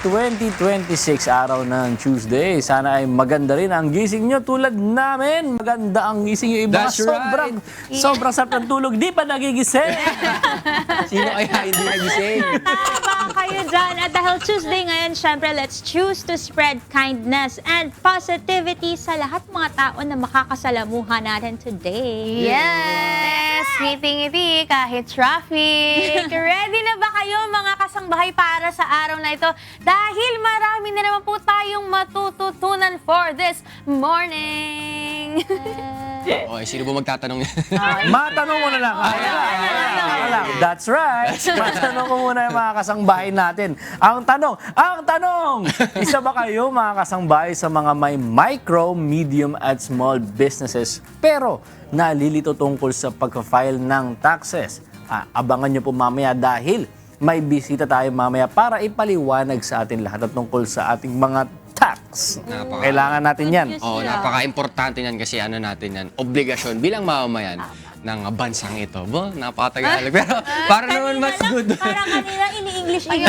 2026, araw ng Tuesday. Sana ay maganda rin ang gising nyo tulad namin. Maganda ang gising nyo. Iba That's sobrang sarap ng tulog. Di pa nagigising. Sino kaya hindi nagising? Tama kayo dyan. At dahil Tuesday ngayon, syempre, let's choose to spread kindness and positivity sa lahat mga tao na makakasalamuhan natin today. Yes! Ngiti-ngiti kahit traffic. Ready na ba kayo mga kasangbahay para sa araw na ito? Dahil marami na naman po tayong matututunan for this morning. Okay, sino ba magtatanong? Matanong mo na lang. That's right. Matanong ko muna yung mga kasangbahay natin. Ang tanong, isa ba kayo mga kasangbahay sa mga may micro, medium at small businesses pero nalilito tungkol sa pagka-file ng taxes? Abangan nyo po mamaya dahil may bisita tayo mamaya para ipaliwanag sa atin lahat at tungkol sa ating mga tax. Kailangan natin yan. Oo, napaka-importante yan kasi ano natin yan, obligasyon bilang mamamayan ng bansang ito. Bo, napaka-Tagalog. Pero para naman mas good. Parang kanina ini-English kami.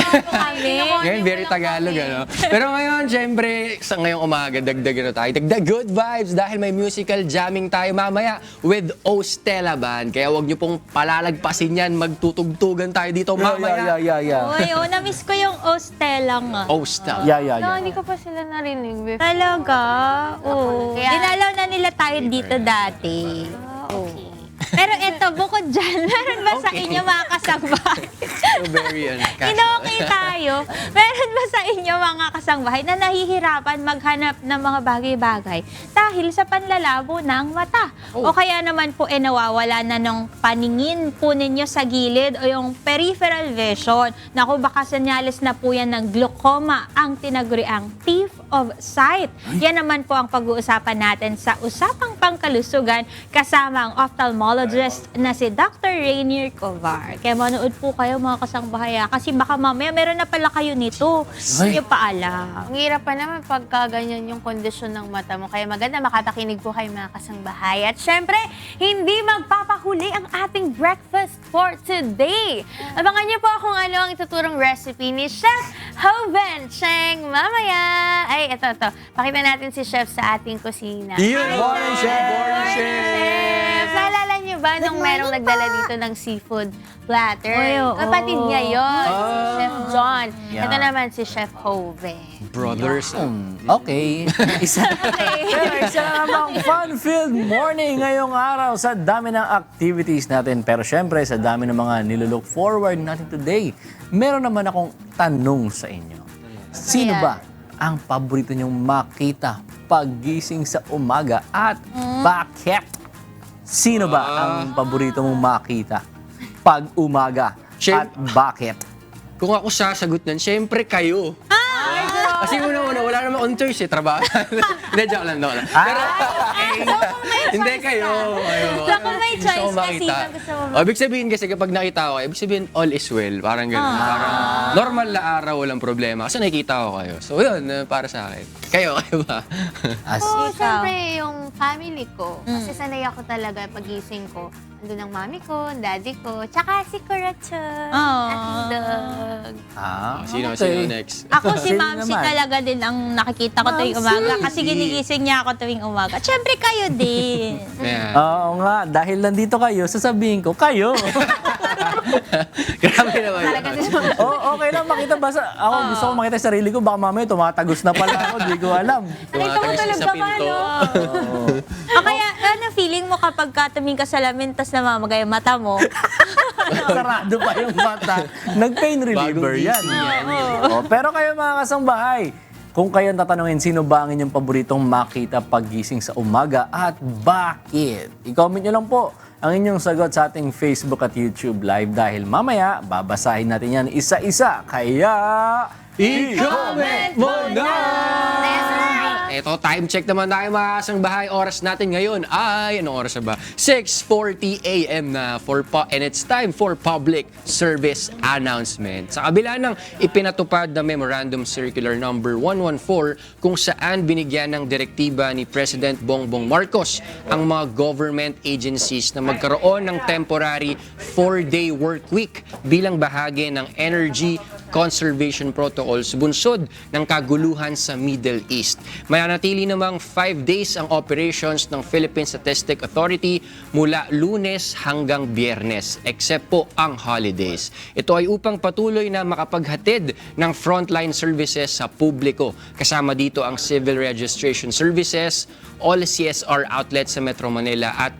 Ngayon, very Tagalog, ano? Pero ngayon, syempre, sa ngayong umaga, dagdag tayo. Dagdag good vibes dahil may musical jamming tayo mamaya with Ostela Band. Kaya huwag niyo pong palalagpasin yan. Magtutugtugan tayo dito mamaya. Yeah. Uy, na-miss ko yung Ostela nga. Ostela. No, hindi ko pa sila narinig before. Talaga? Oo. Kaya- Dinalaw na nila tayo dito dati. Oo. Pero eto, bukod dyan, meron ba sa inyo mga kasangbahay? So very, Okay tayo. Meron ba sa inyo mga kasangbahay na nahihirapan maghanap ng mga bagay-bagay dahil sa panlalabo ng mata? O kaya naman po nawawala na ng paningin po ninyo sa gilid o yung peripheral vision. Naku, baka senyales na po yan ng glaucoma, ang tinaguriang thief of sight. Yan naman po ang pag-uusapan natin sa Usapang Pangkalusugan kasama ang ophthalmologist na si Dr. Rainier Covar. Kaya manood po kayo mga kasangbahay kasi baka mamaya meron na pala kayo nito. Hindi nyo pa alam. Ang hirap pa naman pagka ganyan yung kondisyon ng mata mo. Kaya maganda makapakinig po kayo mga kasangbahay. At syempre, hindi magpapahuli ang ating breakfast for today. Abangan niyo po kung ano ang ituturong recipe ni Chef Hoven Cheng mamaya. Ay, ito. Pakita natin si Chef sa ating kusina. Morning, Chef! Chef! Naalala niyo ba nung merong nagdala dito ng seafood platter? Ay, oo. Kapatid niya yun, si Chef John. Yeah. Ito naman si Chef Hoven. Brothers. Okay. Pero isa na namang fun-filled morning ngayong araw sa dami ng activities natin. Pero syempre, sa dami ng mga nilook forward natin today, meron naman akong tanong sa inyo. Sino Ayan. ba ang paborito niyong makita paggising sa umaga at bakit? Sino ba ang paborito mong makita pag umaga at bakit? Kung ako sasagot nan, syempre kayo. Kasi una-una, wala naman on choice trabaho. Hindi, joke lang. Pero, hindi kayo. So, kung may Gusto choice ko kasi, makita. gusto mo Ibig sabihin kasi kapag nakita ko, ibig sabihin all is well. Parang gano'n. Parang normal na araw, walang problema. Kasi nakikita ko kayo. So yun, para sa akin. Kayo ba? Oo, Ikaw. syempre yung family ko. Kasi sanay ako talaga pagising ko. Andun ang mami ko, ang daddy ko, tsaka si Kuratson, ating dog. Sino next? Ako si Sino Mamsi naman? talaga din ang nakikita ko tuwing umaga kasi ginigising niya ako tuwing umaga. Siyempre kayo din. Yeah. Oo nga, dahil nandito kayo, sasabihin ko, kayo. Grabe naman. Talaga din Okay lang makita basta ako gusto ko makita yung sarili ko baka mamaya tumatagos na pala ako, di ko alam. Tumatagos sa pinto. Kaya feeling mo kapag tumingin ka sa lamin tas namamagay yung mata mo? Sarado pa yung mata. Nag-pain reliever Bagong yan. gising Pero kayo mga kasangbahay, kung kayo tatanungin sino ba ang inyong paboritong makita paggising sa umaga at bakit? I-comment nyo lang po ang inyong sagot sa ating Facebook at YouTube Live dahil mamaya babasahin natin yan isa-isa. Kaya i-comment mo na! Ito, time check naman tayo mga kasangbahay. Oras natin ngayon ay, anong oras na ba? 6:40 a.m. na and it's time for public service announcement. Sa kabila ng ipinatupad na Memorandum Circular Number 114 kung saan binigyan ng direktiba ni President Bongbong Marcos ang mga government agencies na magkaroon ng temporary 4-day work week bilang bahagi ng Energy conservation protocols bunsod ng kaguluhan sa Middle East. Mananatili namang 5 days ang operations ng Philippine Statistics Authority mula Lunes hanggang Biyernes, except po ang holidays. Ito ay upang patuloy na makapaghatid ng frontline services sa publiko. Kasama dito ang civil registration services, all CSR outlets sa Metro Manila at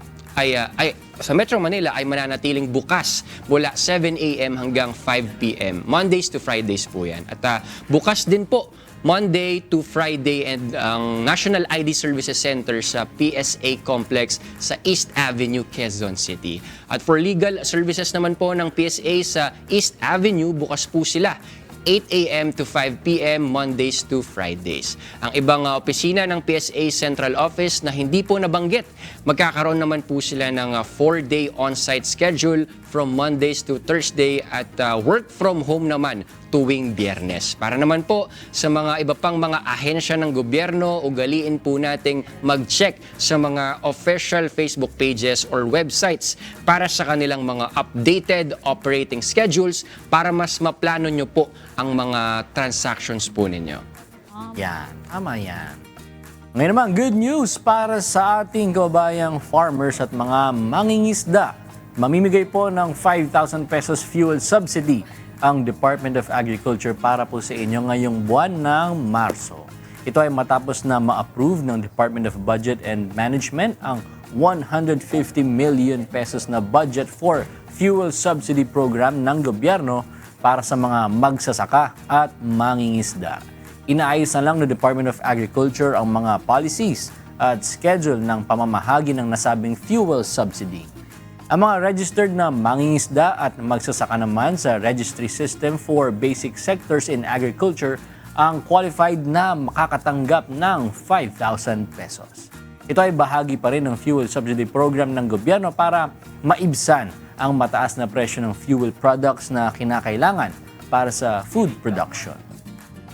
sa Metro Manila ay mananatiling bukas mula 7 a.m. hanggang 5 p.m. Mondays to Fridays po yan. At bukas din po Monday to Friday and ang National ID Services Center sa PSA Complex sa East Avenue, Quezon City. At for legal services naman po ng PSA sa East Avenue, bukas po sila 8 a.m. to 5 p.m. Mondays to Fridays. Ang ibang opisina ng PSA Central Office na hindi po nabanggit, magkakaroon naman po sila ng 4-day on-site schedule from Mondays to Thursday at work from home naman tuwing Biyernes. Para naman po sa mga iba pang mga ahensya ng gobyerno, ugaliin po nating mag-check sa mga official Facebook pages or websites para sa kanilang mga updated operating schedules para mas maplano nyo po ang mga transactions po ninyo. Yan, tama yan. Ngayon naman, good news para sa ating kababayang farmers at mga mangingisda. Mamimigay po ng 5,000 pesos fuel subsidy ang Department of Agriculture para po sa inyo ngayong buwan ng Marso. Ito ay matapos na ma-approve ng Department of Budget and Management ang 150 million pesos na budget for fuel subsidy program ng gobyerno para sa mga magsasaka at mangingisda. Inaayos na lang ng Department of Agriculture ang mga policies at schedule ng pamamahagi ng nasabing fuel subsidy. Ang mga registered na mangingisda at magsasaka naman sa Registry System for Basic Sectors in Agriculture ang qualified na makakatanggap ng 5,000 pesos. Ito ay bahagi pa rin ng fuel subsidy program ng gobyerno para maibsan ang mataas na presyo ng fuel products na kinakailangan para sa food production.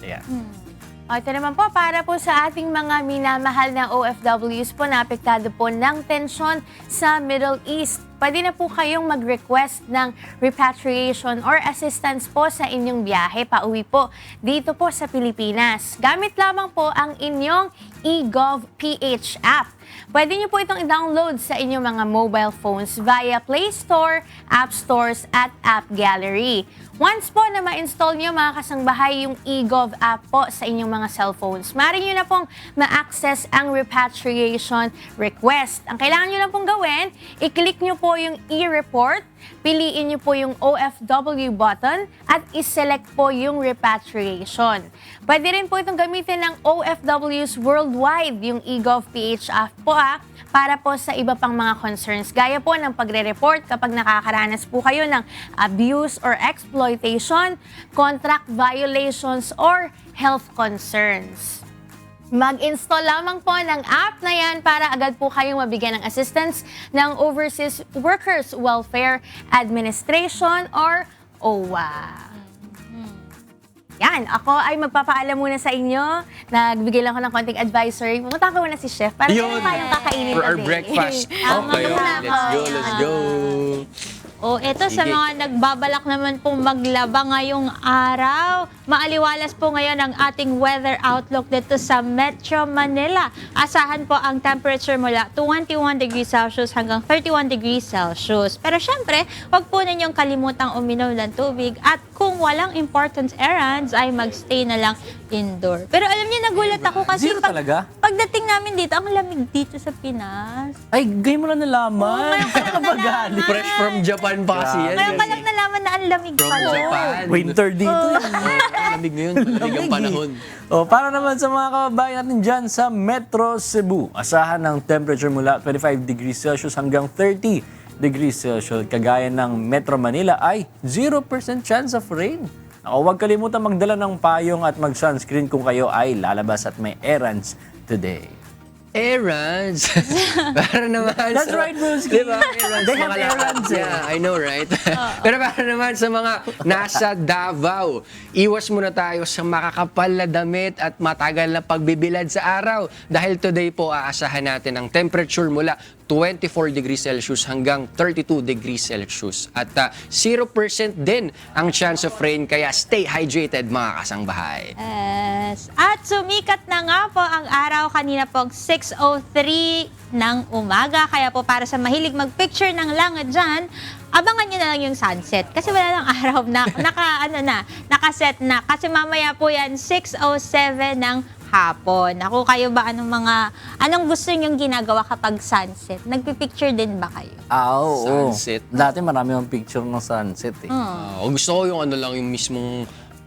Ayan. Ito naman po, para po sa ating mga minamahal na OFWs po na apektado po ng tensyon sa Middle East. Pwede na po kayong mag-request ng repatriation or assistance po sa inyong biyahe pauwi po dito po sa Pilipinas. Gamit lamang po ang inyong eGovPH app. Pwede nyo po itong i-download sa inyong mga mobile phones via Play Store, App Stores at App Gallery. Once po na ma-install nyo mga kasangbahay yung eGov app po sa inyong mga cellphones, maaari nyo na pong ma-access ang repatriation request. Ang kailangan nyo lang pong gawin, i-click nyo po yung e-report, piliin nyo po yung OFW button at i-select po yung repatriation. Pwede rin po itong gamitin ng OFWs worldwide, yung eGovPH app po para po sa iba pang mga concerns. Gaya po ng pagre-report kapag nakakaranas po kayo ng abuse or exploitation, contract violations, or health concerns. Mag-install lamang po ng app na yan para agad po kayong mabigyan ng assistance ng Overseas Workers Welfare Administration or OWA. Yan, ako ay magpapaalam muna sa inyo. Nagbigay lang ako ng konting advisory. Pumunta ko muna si Chef para meron tayong kakainin For our today. breakfast. Tama Okay, na let's go, let's go. O, eto sa Sige. mga nagbabalak naman pong maglaba ngayong araw. Maaliwalas po ngayon ang ating weather outlook dito sa Metro Manila. Asahan po ang temperature mula 21 degrees Celsius hanggang 31 degrees Celsius. Pero syempre, wag po ninyong kalimutang uminom ng tubig at kung walang important errands ay magstay na lang indoor. Pero alam niyo, nagulat ako kasi Zero talaga? pagdating namin dito, ang lamig dito sa Pinas. Ay, ngayon mo lang nalaman. Nalaman. Fresh from Japan pa kasi yan. Ngayon ko lang nalaman na ang lamig From pala. Japan. Winter dito. Lamig ngayon, lamig ang panahon. Para naman sa mga kababayan natin dyan sa Metro Cebu, asahan ng temperature mula 25 degrees Celsius hanggang 30 degrees Celsius. Kagaya ng Metro Manila ay 0% chance of rain. Huwag kalimutan magdala ng payong at mag-sunscreen kung kayo ay lalabas at may errands today. Errands. Para naman That's sa... right, Bruski. Diba? Errands. They have mga errands, eh. Yeah, I know, right? Pero para naman sa mga nasa Davao, iwas muna tayo sa makakapal na damit at matagal na pagbibilad sa araw. Dahil today po aasahan natin ang temperature mula 24 degrees Celsius hanggang 32 degrees Celsius. At 0% din ang chance of rain, kaya stay hydrated mga kasangbahay. Yes. At sumikat na nga po ang araw kanina pong 6:03 ng umaga. Kaya po para sa mahilig mag-picture ng langit dyan, abangan nyo na lang yung sunset. Kasi wala lang araw na, nakaset na. Kasi mamaya po yan, 6:07 ng hapon. Ako, kayo ba, anong gusto nyong ginagawa kapag sunset? Nagpipicture din ba kayo? Oo. Sunset. Dati marami yung picture ng sunset eh. Gusto ko yung yung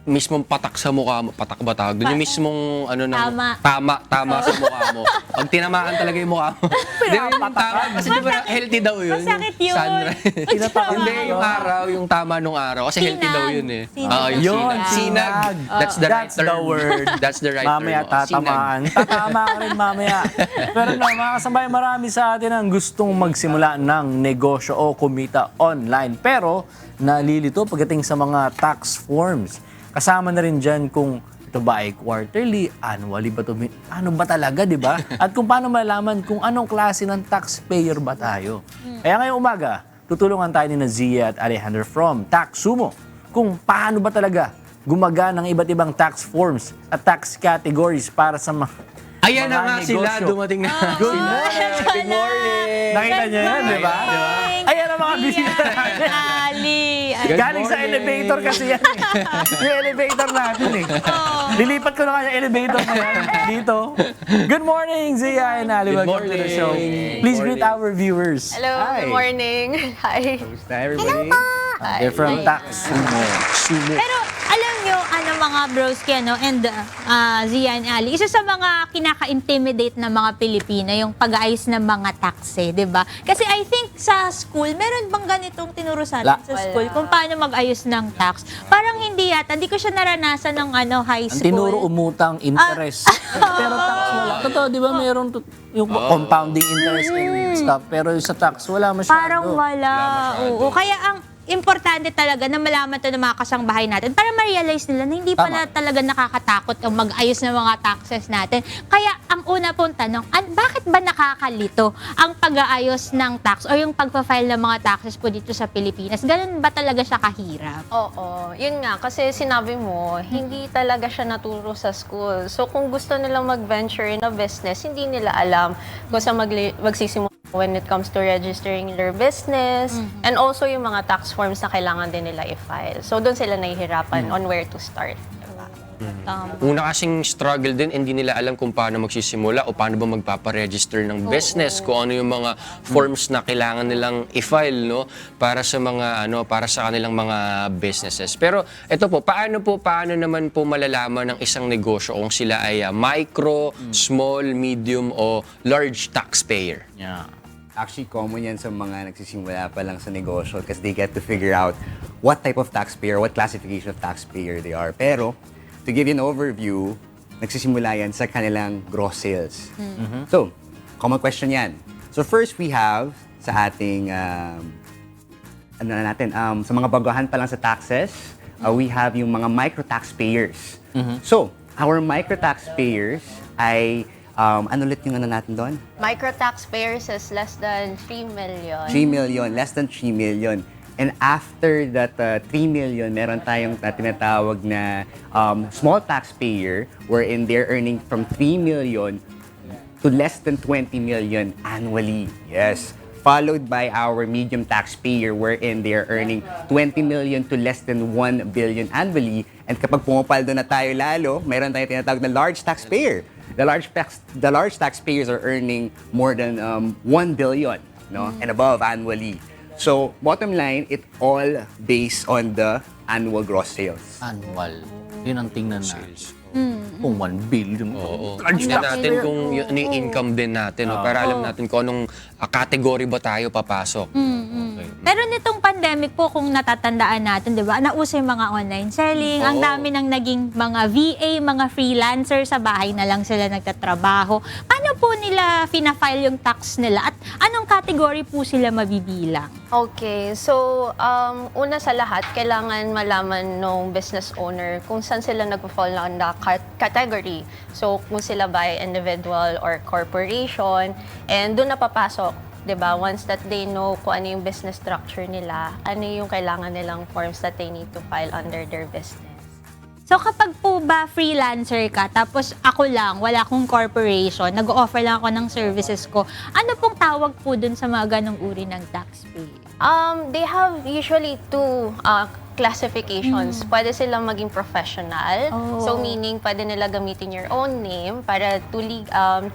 mismong patak sa mukha mo. Patak ba tawag doon? Yung mismong tama sa mukha mo. Pag tinamaan talaga yung mukha mo. Di ba yung tama? Kasi di ba healthy daw yun? Masakit yun. Sunrise. Hindi, yung araw, yung tama nung araw. Kasi healthy daw yun eh. Sinag. Yung sinag. That's the right That's term. the word. That's the right term. Mamaya tatamaan. Tatama ka rin mamaya. Pero mga kasabay, marami sa atin ang gustong magsimula ng negosyo o kumita online. Pero nalilito pagdating sa mga tax forms. Kasama na rin dyan kung ito ba ay quarterly, annually ba ito? Ano ba talaga, di ba? At kung paano malaman kung anong klase ng taxpayer ba tayo. Kaya ngayong umaga, tutulungan tayo ni Zia at Alejandro from TaxSumo kung paano ba talaga gumagana ng iba't ibang tax forms at tax categories para sa Ayan na nga sila, dumating na. Good morning! Good morning! Nakita niyo yan, di ba? Ayan ang mga bisita natin. Ali. Good Galing sa morning. elevator kasi yan eh. Yung elevator natin eh. Lilipat ko na nga yung elevator na yan dito. Good morning, Zia and Ali. Good Welcome to the morning. show. Please greet Morning. our viewers. Hello, Hi. good morning. Hi. Kamusta everybody? They're from TaxSumo. Pero alam nyo, mga broski, and Zia and Ali, isa sa mga kinaka-intimidate na mga Pilipino, yung pag-aayos ng mga taxe, di ba? Kasi I think sa school, meron bang ganitong tinuro sa atin sa school kung paano mag-ayos ng tax? Parang hindi yata, hindi ko siya naranasan ng high Ang school. tinuro umutang interest. Pero tax wala. Totoo, di ba meron yung compounding interest and stuff. Pero yung sa tax, wala masyado. Parang wala. Oo. Kaya ang importante talaga na malaman to ng mga kasangbahay natin para ma-realize nila na hindi pala talaga nakakatakot ang mag-ayos ng mga taxes natin. Kaya ang una pong tanong, bakit ba nakakalito ang pag-aayos ng tax o yung pagpa-file ng mga taxes po dito sa Pilipinas? Ganun ba talaga siya kahirap? Oo, yun nga, kasi sinabi mo, hindi talaga siya naturo sa school. So kung gusto nilang mag-venture in a business, hindi nila alam kung saan magsisimula when it comes to registering their business and also yung mga tax forms na kailangan din nila i-file. So doon sila nahihirapan on where to start. Diba? Una kasing struggle din, hindi nila alam kung paano magsisimula o paano ba magpaparegister ng business, kung ano yung mga forms na kailangan nilang i-file, no, para sa mga para sa kanilang mga businesses. Pero ito paano naman po malalaman ng isang negosyo kung sila ay micro, small, medium o large taxpayer? Yeah. Actually, common yan sa mga nagsisimula pa lang sa negosyo because they get to figure out what type of taxpayer, what classification of taxpayer they are. Pero, to give you an overview, nagsisimula yan sa kanilang gross sales. So, common question yan. So first we have sa ating, sa mga baguhan pa lang sa taxes, we have yung mga micro taxpayers. So, our micro taxpayers ay ano ulit yung natin doon? Micro taxpayers is less than 3 million. 3 million, less than 3 million. And after that 3 million, meron tayong tinatawag na small taxpayer wherein they're earning from 3 million to less than 20 million annually. Yes. Followed by our medium taxpayer wherein they're earning 20 million to less than 1 billion annually. And kapag pumapaldo na tayo lalo, meron tayong tinatawag na large taxpayer. The large taxpayers are earning more than 1 billion, no, and above annually. So, bottom line, it all based on the annual gross sales. Annual. Yun ang tingnan natin. Kung 1 billion. Oo. Tingnan natin kung yung income din natin, no, para alam natin kung anong category ba tayo papasok. Pero nitong pandemic po, kung natatandaan natin, di ba, nauso yung mga online selling, ang dami ng naging mga VA, mga freelancer, sa bahay na lang sila nagtatrabaho. Paano po nila fina-file yung tax nila at anong category po sila mabibilang? Okay, so una sa lahat, kailangan malaman ng business owner kung saan sila nagpo-fall on the category. So kung sila ba ay individual or corporation, and doon napapasok 'di ba? Once that they know kung ano yung business structure nila, ano yung kailangan nilang forms that they need to file under their business. So kapag po ba freelancer ka, tapos ako lang, wala akong corporation, nag-offer lang ako ng services ko, ano pong tawag po dun sa mga ganong uri ng tax pay? They have usually two classifications. Pwede silang maging professional. Oh. So meaning, pwede nila gamitin your own name para to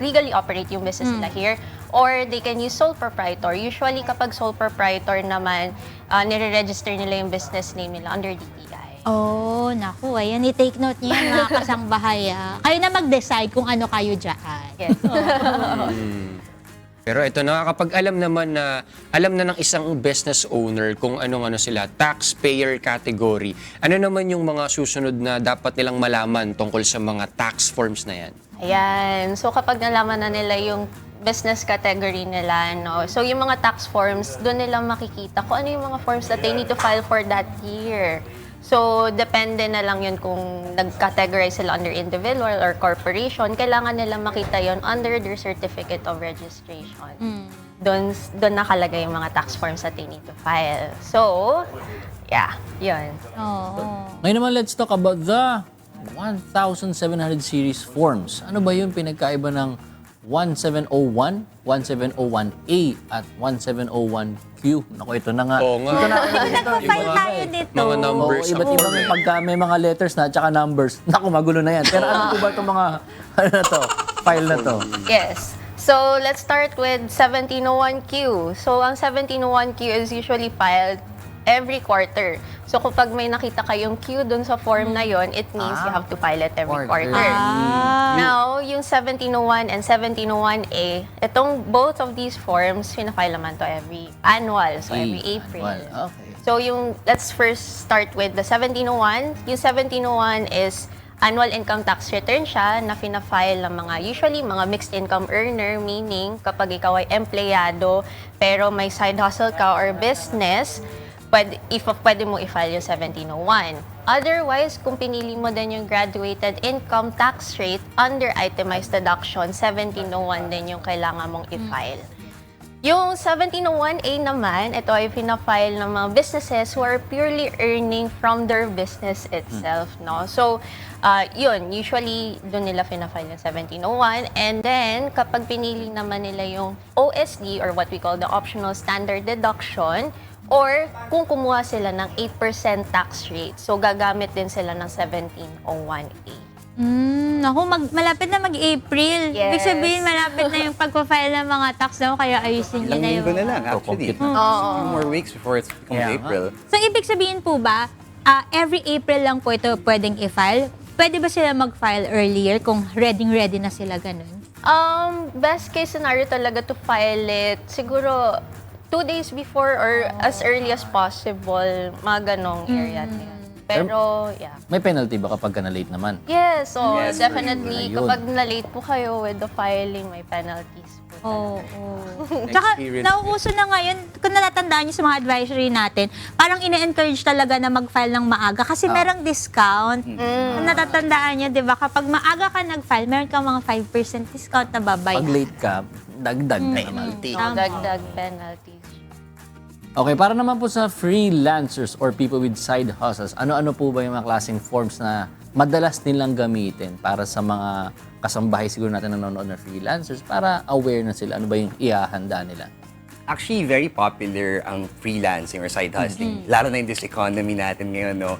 legally operate yung business nila here. Or they can use sole proprietor. Usually, kapag sole proprietor naman, nire-register nila yung business name nila under DTI. Oh, naku, ayan, i-take note niyo yan, mga kasangbahay. Kayo na mag-decide kung ano kayo dyan. Yes. Pero ito na, kapag alam na ng isang business owner kung ano sila, taxpayer category, ano naman yung mga susunod na dapat nilang malaman tungkol sa mga tax forms na yan? Ayan. So kapag nalaman na nila yung business category nila, no? So yung mga tax forms, doon nila makikita kung ano yung mga forms that they need to file for that year. So, depende na lang yun kung nag-categorize sila under individual or corporation, kailangan nila makita yun under their certificate of registration. Doon nakalagay yung mga tax forms that they need to file. So, yeah, yun. Oo. Ngayon naman, let's talk about the 1,700 series forms. Ano ba yung pinagkaiba ng 1701, 1701A at 1701Q? Naku, ito na nga. Oo nga. Ito na, Nagpa-file tayo dito. Mga numbers. Oo, iba't ibang pagka may mga letters na at saka numbers. Naku, magulo na yan. Pero ano po ba itong mga, ano na to, file na to? Yes. So, let's start with 1701Q. So, ang 1701Q is usually filed every quarter. So, kapag may nakita kayong Q dun sa form na yon, it means you have to file it every quarter. Now, yung 1701 and 1701A, both of these forms, pinafile naman to every annual, so every April. Well, okay. So, let's first start with the 1701. Yung 1701 is annual income tax return siya na fina-file ng usually mga mixed income earner, meaning kapag ikaw ay empleyado pero may side hustle ka or business, pwede mo i-file yung 1701. Otherwise, kung pinili mo din yung graduated income tax rate under itemized deduction, 1701 din yung kailangan mong i-file. Yung 1701A naman, ito ay pina-file ng mga businesses who are purely earning from their business itself, no? So, yun, usually doon nila pina-file yung 1701. And then, kapag pinili naman nila yung OSD or what we call the optional standard deduction, or kung kumuha sila ng 8% tax rate, so gagamit din sila ng 1701A. Malapit na mag-April. Yes. Ibig sabihin, malapit na yung pagpa-file ng mga tax daw, kaya ayusin niyo Ilang na linggo yung... na lang, actually. compute Few more weeks before it's Yeah. April. So, ibig sabihin po ba, every April lang po ito pwedeng i-file? Pwede ba sila mag-file earlier kung ready na sila ganun? Best case scenario talaga to file it, siguro 2 days before or as early as possible, mga ganong area na yan. Pero, yeah. May penalty ba kapag ka na-late naman? Yes, so Yes, definitely, ayun. kapag na-late po kayo with the filing, may penalties po. Oo. Tsaka, nauuso na ngayon, kung natatandaan niyo sa mga advisory natin, parang ine-encourage talaga na mag-file ng maaga kasi merong discount. Kung natatandaan niyo, di ba, kapag maaga ka nag-file, meron kang mga 5% discount na babay. Pag late ka, dagdag penalty. Dagdag penalties. Okay, para naman po sa freelancers or people with side hustles, ano-ano po ba yung mga klaseng forms na madalas nilang gamitin para sa mga kasambahay siguro natin nanonood na freelancers para aware na sila? Ano ba yung ihahanda nila? Actually, very popular ang freelancing or side hustling, lalo na in this economy natin ngayon, no?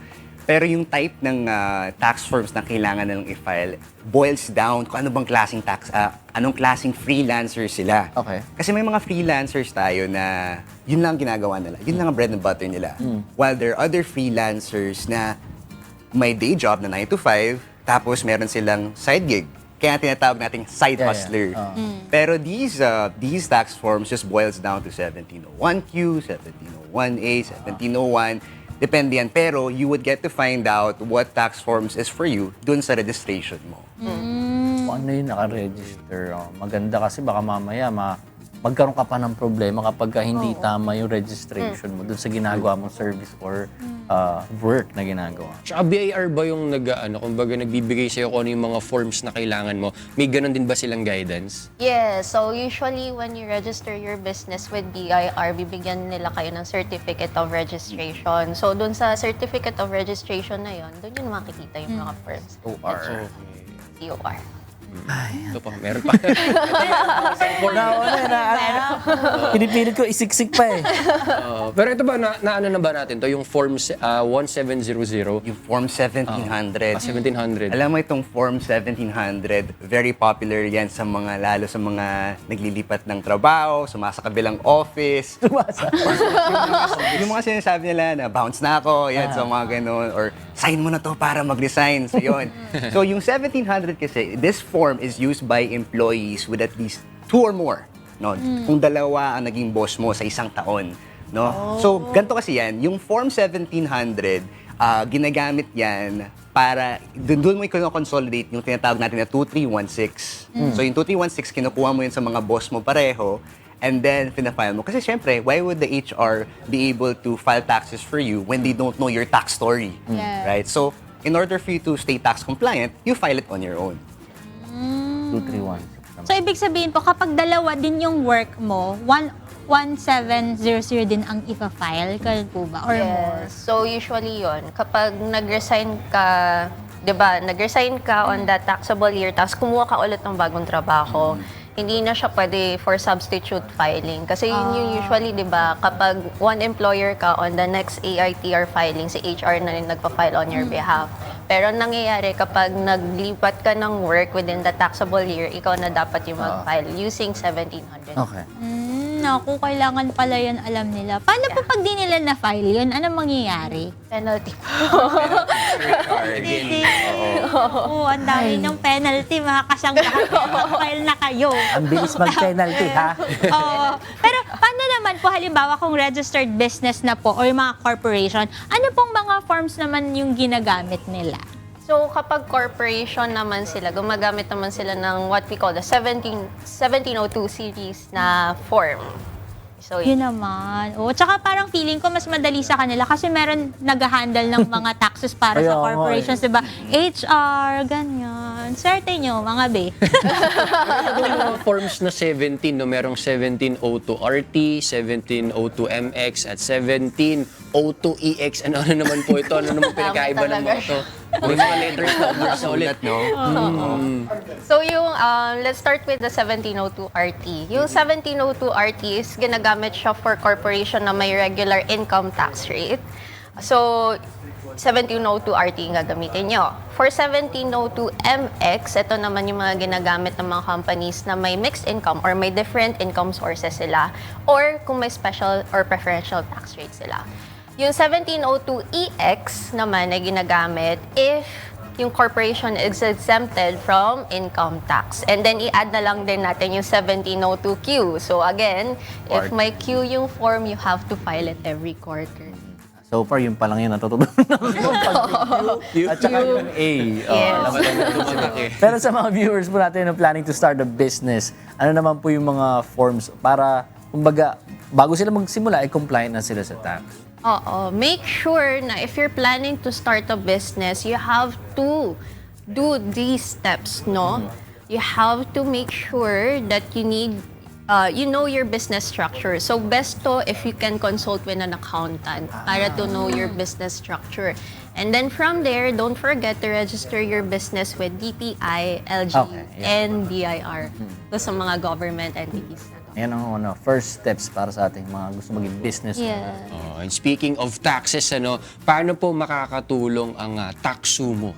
Pero yung type ng tax forms na kailangan nilang i-file boils down kung ano bang klaseng anong klaseng freelancer sila. Okay. Kasi may mga freelancers tayo na yun lang ang ginagawa nila. Yun lang ang bread and butter nila. While there are other freelancers na may day job na 9 to 5, tapos meron silang side gig. Kaya tinatawag nating side Yeah, hustler. yeah. Pero these tax forms just boils down to 1701Q, 1701A, 1701. Depende yan. Pero you would get to find out what tax forms is for you dun sa registration mo. Kung ano yung naka-register. Maganda kasi baka mamaya magkaroon ka pa ng problema kapag ka hindi tama yung registration mo dun sa ginagawa mong service or work na ginagawa. Tsaka BIR ba yung kumbaga nagbibigay sa'yo kung ano yung mga forms na kailangan mo? May ganun din ba silang guidance? Yes, so usually when you register your business with BIR, bibigyan nila kayo ng certificate of registration. So dun sa certificate of registration na yon, dun yun makikita yung mga forms. OR. COR. Ito pa, meron pa. Pinipilit ko, isiksik pa eh. Pero ito ba, naano na ba natin to? Yung forms 1700, Yung Form 1700. 1700. Alam mo itong Form 1700, very popular yan sa mga, lalo sa mga naglilipat ng trabaho, sumasa kabilang office. Yung mga sinasabi nila na bounce na ako, yan, so mga ganun, or sign mo na to para mag-resign. So yun. So yung 1700 kasi, this form is used by employees with at least 2 or more. No? Kung dalawa ang naging boss mo sa isang taon. No? So ganito kasi yan, yung Form 1700, ginagamit yan para, doon mo i-consolidate yung tinatawag natin na 2316. So yung 2316, kinukuha mo yun sa mga boss mo pareho, and then pinafile mo. Kasi syempre, why would the HR be able to file taxes for you when they don't know your tax story? Right? So, in order for you to stay tax compliant, you file it on your own. 231. So, ibig sabihin po, kapag dalawa din yung work mo, 1700 din ang ipa-file, ganun po ba? Or more? Yes. So usually yon, kapag nag-resign ka, 'di ba? Nag-resign ka on that taxable year, tapos kumuha ka ulit ng bagong trabaho. Hindi na siya pwede for substitute filing. Kasi yun yung usually, 'di ba? Kapag one employer ka, on the next AITR filing, si HR na rin nagpa-file on your behalf. Pero ang nangyayari kapag naglipat ka ng work within the taxable year, ikaw na dapat yung mag-file using 1700. Okay. Naku, kailangan pala yan alam nila. Paano po pag di nila na-file yun? Anong mangyayari? Penalty. Hindi. Oo, ang dami ng penalty, mga kasanggahan. File na kayo. Ang bilis mag-penalty, ha? Oo. Pero paano naman po, halimbawa kung registered business na po or mga corporation, ano pong mga forms naman yung ginagamit nila? So, kapag corporation naman sila, gumagamit naman sila ng what we call the 1702 series na form. So, Yun naman. Oo, tsaka parang feeling ko mas madali sa kanila kasi meron nag-handle ng mga taxes para Kaya sa nga corporations, diba? HR, ganyan. Swerte nyo, mga be. Yung mga forms na 17, no, merong 1702RT, 1702MX, at 1702EX. Ano naman po ito? Ano naman pinakaiba ng mga ito? May mga letters numbers na ulit. No? So yung, let's start with the 1702RT. Yung 1702RT is ginagamit siya for corporation na may regular income tax rate. So, 1702RT nga gamitin nyo. For 1702MX, ito naman yung mga ginagamit ng mga companies na may mixed income or may different income sources sila or kung may special or preferential tax rate sila. Yung 1702EX naman ay ginagamit if yung corporation is exempted from income tax. And then, i-add na lang din natin yung 1702Q. So again, if may Q yung form, you have to file it every quarter. So far, yun pa lang yun natutunan At saka yung A. Yes. Pero sa mga viewers po natin na planning to start a business, ano naman po yung mga forms para, kumbaga, bago sila magsimula, ay compliant na sila sa tax? Oo. Make sure na if you're planning to start a business, you have to do these steps, no? You have to make sure that you know your business structure. So best to if you can consult with an accountant para to know your business structure. And then from there, don't forget to register your business with DTI, LG, and BIR. So sa mga government entities na to. Yan ang first steps para sa ating mga gusto maging business. And speaking of taxes, paano po makakatulong ang tax sumo?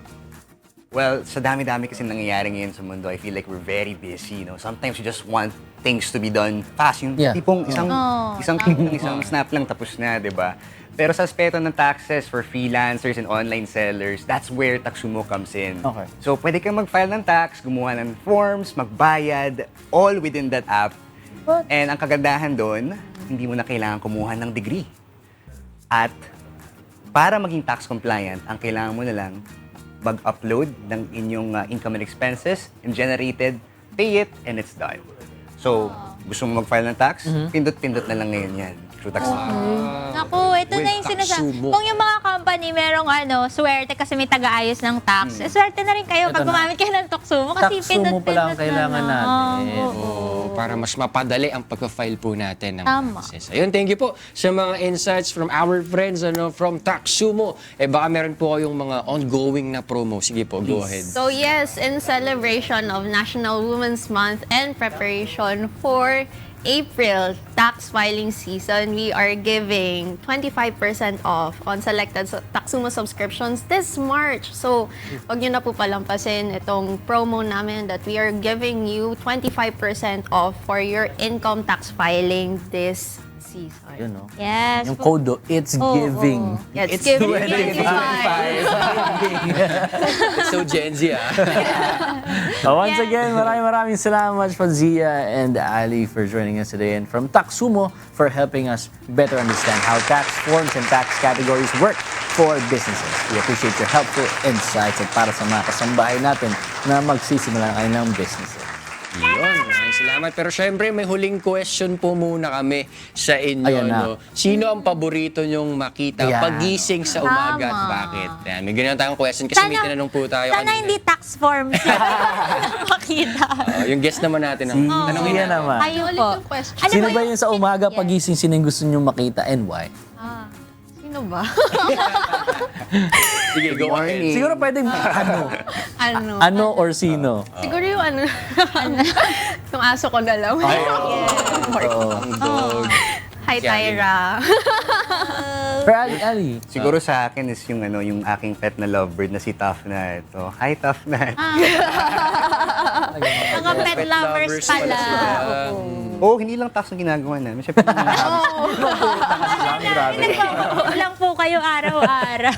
Well, sa dami-dami kasi nangyayari ngayon sa mundo, I feel like we're very busy, Sometimes you just want things to be done fast. Yung tipong isang click ng isang snap lang tapos na, di ba? Pero sa aspeto ng taxes for freelancers and online sellers, that's where Taxumo comes in. Okay. So, pwede kang mag-file ng tax, gumawa ng forms, magbayad, all within that app. And ang kagandahan doon, hindi mo na kailangan kumuha ng degree. At para maging tax compliant, ang kailangan mo na lang mag-upload ng inyong income and expenses and generated, pay it, and it's done. So, gusto mo mag-file ng tax, pindot-pindot na lang ngayon yan. True Tax. Naku, ito With na yung sinasabi. Taxumo. Kung yung mga company merong swerte kasi may taga-ayos ng tax, swerte na rin kayo pag Ito na. gumamit kayo ng Taxumo kasi Taxumo pala ang pindot-pindot kailangan na. natin. Oo, para mas mapadali ang pagpa-file po natin ng Tama. taxes. Ayun, thank you po sa mga insights from our friends from Taxumo. Baka meron po kayong mga ongoing na promo. Sige po, go ahead. So yes, in celebration of National Women's Month and preparation for April tax filing season, we are giving 25% off on selected Taxumo subscriptions this March. So, wag nyo na po palampasin itong promo namin that we are giving you 25% off for your income tax filing this season. Yun, no? Yes. Yung code, it's giving. Yeah, it's giving 25. 25. So, Gen Z, Once again, maraming salamat po Zia and Ali for joining us today, and from Taxumo for helping us better understand how tax forms and tax categories work for businesses. We appreciate your helpful insights at para sa mga kasambahay natin na magsisimula ng kanilang businesses. Yun, maraming salamat. Pero syempre, may huling question po muna kami sa inyo. Ayan na. No? Sino ang paborito nyong makita Ayan. pagising sa umaga at Tama. bakit? Yan, may ganyan tayong question kasi may tinanong po tayo Sana kanina. hindi tax forms makita. Yung guest naman natin. Si Tanongin Zia natin. naman. Ayun Ulit po. yung question. Ano Sino po ba yung sa umaga Yes. pagising, sino yung gusto nyo makita and why? Sino ba? Sige, go ahead. Siguro pwedeng ano or sino. Siguro yung yung aso ko na lang. Ang dog. Hi, Si Ali. Tyra. Pero Ali, Siguro sa akin is yung aking pet na lovebird na si Tough na ito. Hi, Tough na. Mga pet lovers pala. Oh, hindi lang tax ang ginagawa namin. Siyempre, Nagpapakulo lang po kayo araw-araw.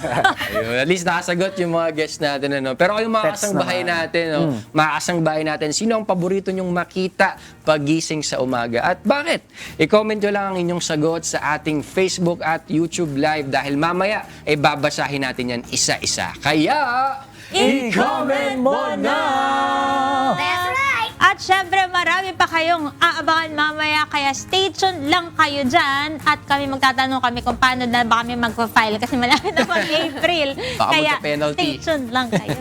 Ayun, at least nakasagot yung mga guests natin. Pero kayong mga Pets kasangbahay naman. natin, mga kasangbahay natin, sino ang paborito nyong makita pagising sa umaga? At bakit? I-comment nyo lang ang inyong sagot sa ating Facebook at YouTube Live dahil mamaya ay babasahin natin yan isa-isa. Kaya, i-comment mo na! That's right! At syempre, marami pa kayong aabangan mamaya, kaya stay tuned lang kayo dyan. At kami magtatanong kami kung paano na ba kami magpa-file kasi malapit na mag-April. Baka Kaya magka-penalty. stay tuned lang kayo.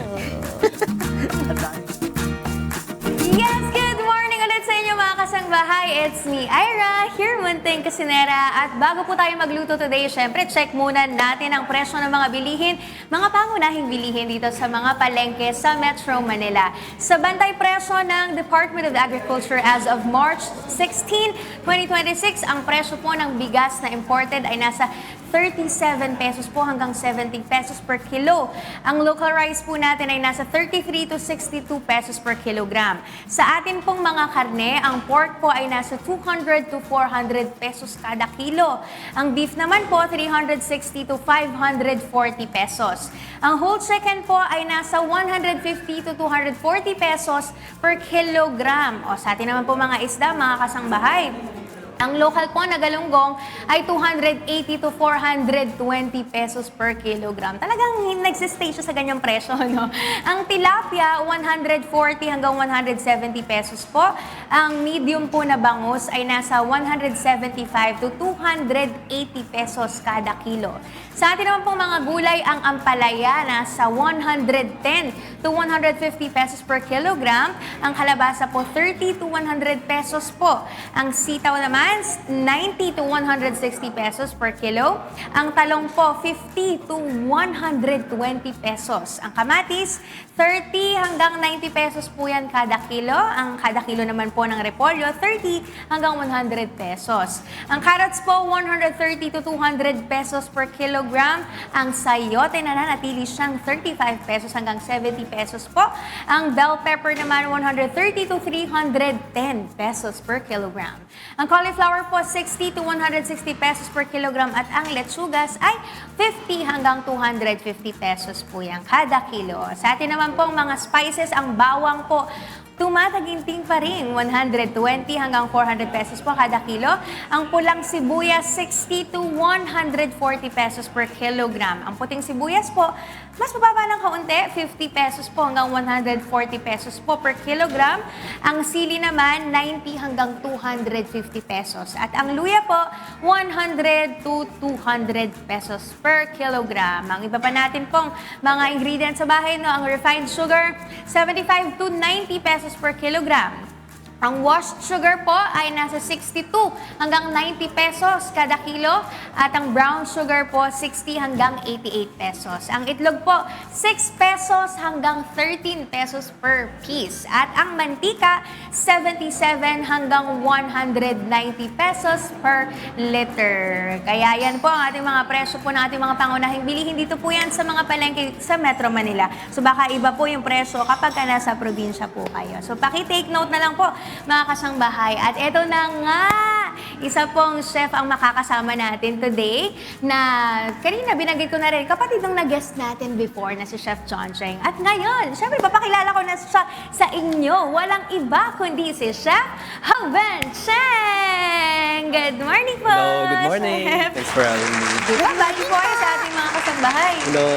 Yes, good morning ulit sa inyo mga kasangbahay. It's me, Ira, here munting kasinera. At bago po tayo magluto today, syempre check muna natin ang presyo ng mga bilihin, mga pangunahing bilihin dito sa mga palengke sa Metro Manila. Sa bantay presyo ng Department of Agriculture as of March 16, 2026, ang presyo po ng bigas na imported ay nasa 37 pesos po hanggang 70 pesos per kilo. Ang local rice po natin ay nasa 33 to 62 pesos per kilogram. Sa atin pong mga karne, ang pork po ay nasa 200 to 400 pesos kada kilo. Ang beef naman po, 360 to 540 pesos. Ang whole chicken po ay nasa 150 to 240 pesos per kilogram. O sa atin naman po mga isda, mga kasangbahay, ang local po na galunggong ay 280 to 420 pesos per kilogram. Talagang nagsistay siya sa ganyang presyo, no? Ang tilapia, 140 hanggang 170 pesos po. Ang medium po na bangus ay nasa 175 to 280 pesos kada kilo. Sa atin naman pong mga gulay, ang ampalaya nasa 110 to 150 pesos per kilogram. Ang kalabasa po, 30 to 100 pesos po. Ang sitaw naman, 90 to 160 pesos per kilo. Ang talong po, 50 to 120 pesos. Ang kamatis, 30 hanggang 90 pesos po yan kada kilo. Ang kada kilo naman po ng repolyo, 30 hanggang 100 pesos. Ang carrots po, 130 to 200 pesos per kilogram. Ang sayote na nanatili siyang 35 pesos hanggang 70 pesos po. Ang bell pepper naman, 130 to 310 pesos per kilogram. Ang cauliflower po, 60 to 160 pesos per kilogram. At ang letsugas ay 50 hanggang 250 pesos po yan kada kilo. Sa atin naman pong mga spices, ang bawang po, tumataginting pa rin, 120 hanggang 400 pesos po kada kilo. Ang pulang sibuyas, 60 to 140 pesos per kilogram. Ang puting sibuyas po, mas mababa ng kaunti, 50 pesos po hanggang 140 pesos po per kilogram. Ang sili naman, 90 hanggang 250 pesos. At ang luya po, 100 to 200 pesos per kilogram. Ang iba pa natin pong mga ingredients sa bahay, no, ang refined sugar, 75 to 90 pesos per kilogram. Ang washed sugar po ay nasa 62 hanggang 90 pesos kada kilo at ang brown sugar po 60 hanggang 88 pesos. Ang itlog po 6 pesos hanggang 13 pesos per piece at ang mantika 77 hanggang 190 pesos per liter. Kaya yan po ang ating mga presyo po ng ating mga pangunahing bilihin. Dito po yan sa mga palengke sa Metro Manila. So baka iba po yung presyo kapag ka nasa probinsya po kayo. So paki-take note na lang po mga kasangbahay. At eto na nga, isa pong chef ang makakasama natin today na kanina binanggit ko na rin, kapatid nung nag-guest natin before na si Chef John Cheng. At ngayon, syempre papakilala ko na siya sa inyo. Walang iba kundi si Chef Haven Cheng! Good morning po! Hello, good morning. Chef. Thanks for having me. Diba, bali po kayo sa ating mga kasangbahay. Hello.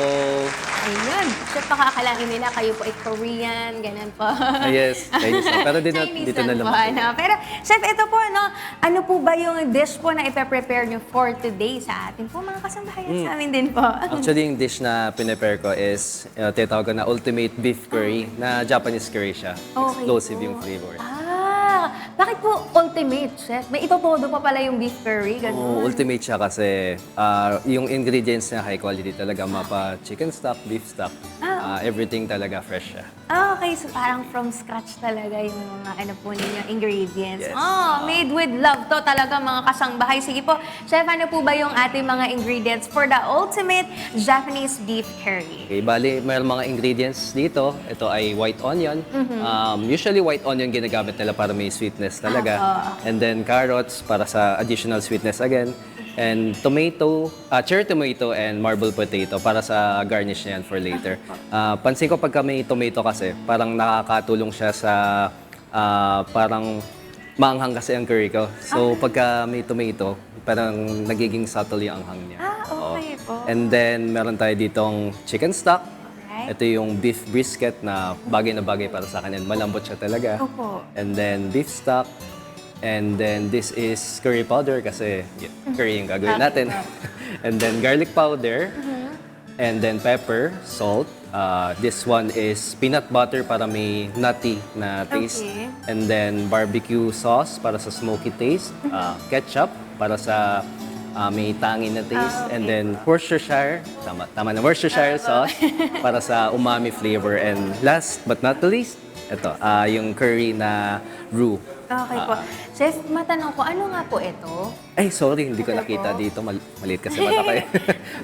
Ayun, chef, pakakalain nila kayo po ay Korean, ganun po. Yes, Chinese na. Pero Chinese dito na po, lang. ano. Pero, chef, ito po, ano po ba yung dish po na ipe-prepare nyo for today sa atin po, mga kasambahay at sa amin din po? Actually, yung dish na pinipare ko is tinatawag ko na ultimate beef curry, na Japanese curry siya. Okay Explosive po. yung flavor. Bakit po ultimate, chef? May itotodo pa pala yung beef curry, ganun. Oo, ultimate siya kasi yung ingredients niya high quality talaga. Mapa chicken stock, beef stock, everything talaga fresh siya. Okay, so parang from scratch talaga yung mga ano po ninyo, ingredients. Yes. Made with love to talaga mga kasangbahay. Sige po, chef, ano po ba yung ating mga ingredients for the ultimate Japanese beef curry? Okay, bali, mayroong mga ingredients dito. Ito ay white onion. Usually, white onion ginagamit nila para may sweetness talaga. And then carrots para sa additional sweetness again. And tomato, cherry tomato and marble potato para sa garnish niyan for later. Pansin ko pagka may tomato kasi, parang nakakatulong siya sa parang maanghang kasi ang curry ko. So pagka may tomato, parang nagiging subtle yung anghang niya. Okay po. And then meron tayo ditong chicken stock. Alright. Ito yung beef brisket na bagay para sa akin and malambot siya talaga. Opo. And then beef stock. And then this is curry powder kasi curry yung gagawin natin. And then garlic powder. And then pepper, salt. This one is peanut butter para may nutty na taste. Okay. And then barbecue sauce para sa smoky taste. Ketchup para sa may tangin na taste. And then Worcestershire, tama na, Worcestershire sauce para sa umami flavor. And last but not the least, ito, yung curry na roux. Okay po. Chef, matanong ko, ano nga po ito? Ay, sorry, hindi ko nakita dito. Maliit kasi mata ko eh.